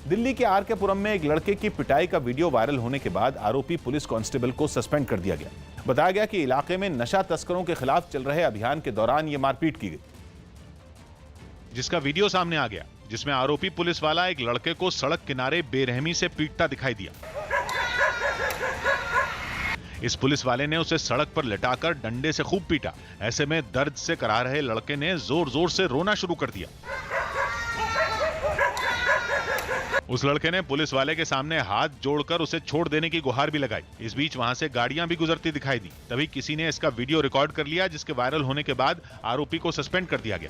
दिल्ली के आर के पुरम में एक लड़के की पिटाई का वीडियो वायरल होने के बाद आरोपी पुलिस कांस्टेबल को सस्पेंड कर दिया गया। बताया गया कि इलाके में नशा तस्करों के खिलाफ चल रहे अभियान के दौरान यह मारपीट की गई, जिसका वीडियो सामने आ गया, जिसमें आरोपी पुलिस वाला एक लड़के को सड़क किनारे बेरहमी से पीटता दिखाई दिया। इस पुलिस वाले ने उसे सड़क पर लिटाकर डंडे से खूब पीटा। ऐसे में दर्द से करा रहे लड़के ने जोर जोर से रोना शुरू कर दिया। उस लड़के ने पुलिस वाले के सामने हाथ जोड़कर उसे छोड़ देने की गुहार भी लगाई। इस बीच वहां से गाड़ियां भी गुजरती दिखाई दी। तभी किसी ने इसका वीडियो रिकॉर्ड कर लिया, जिसके वायरल होने के बाद आरोपी को सस्पेंड कर दिया गया।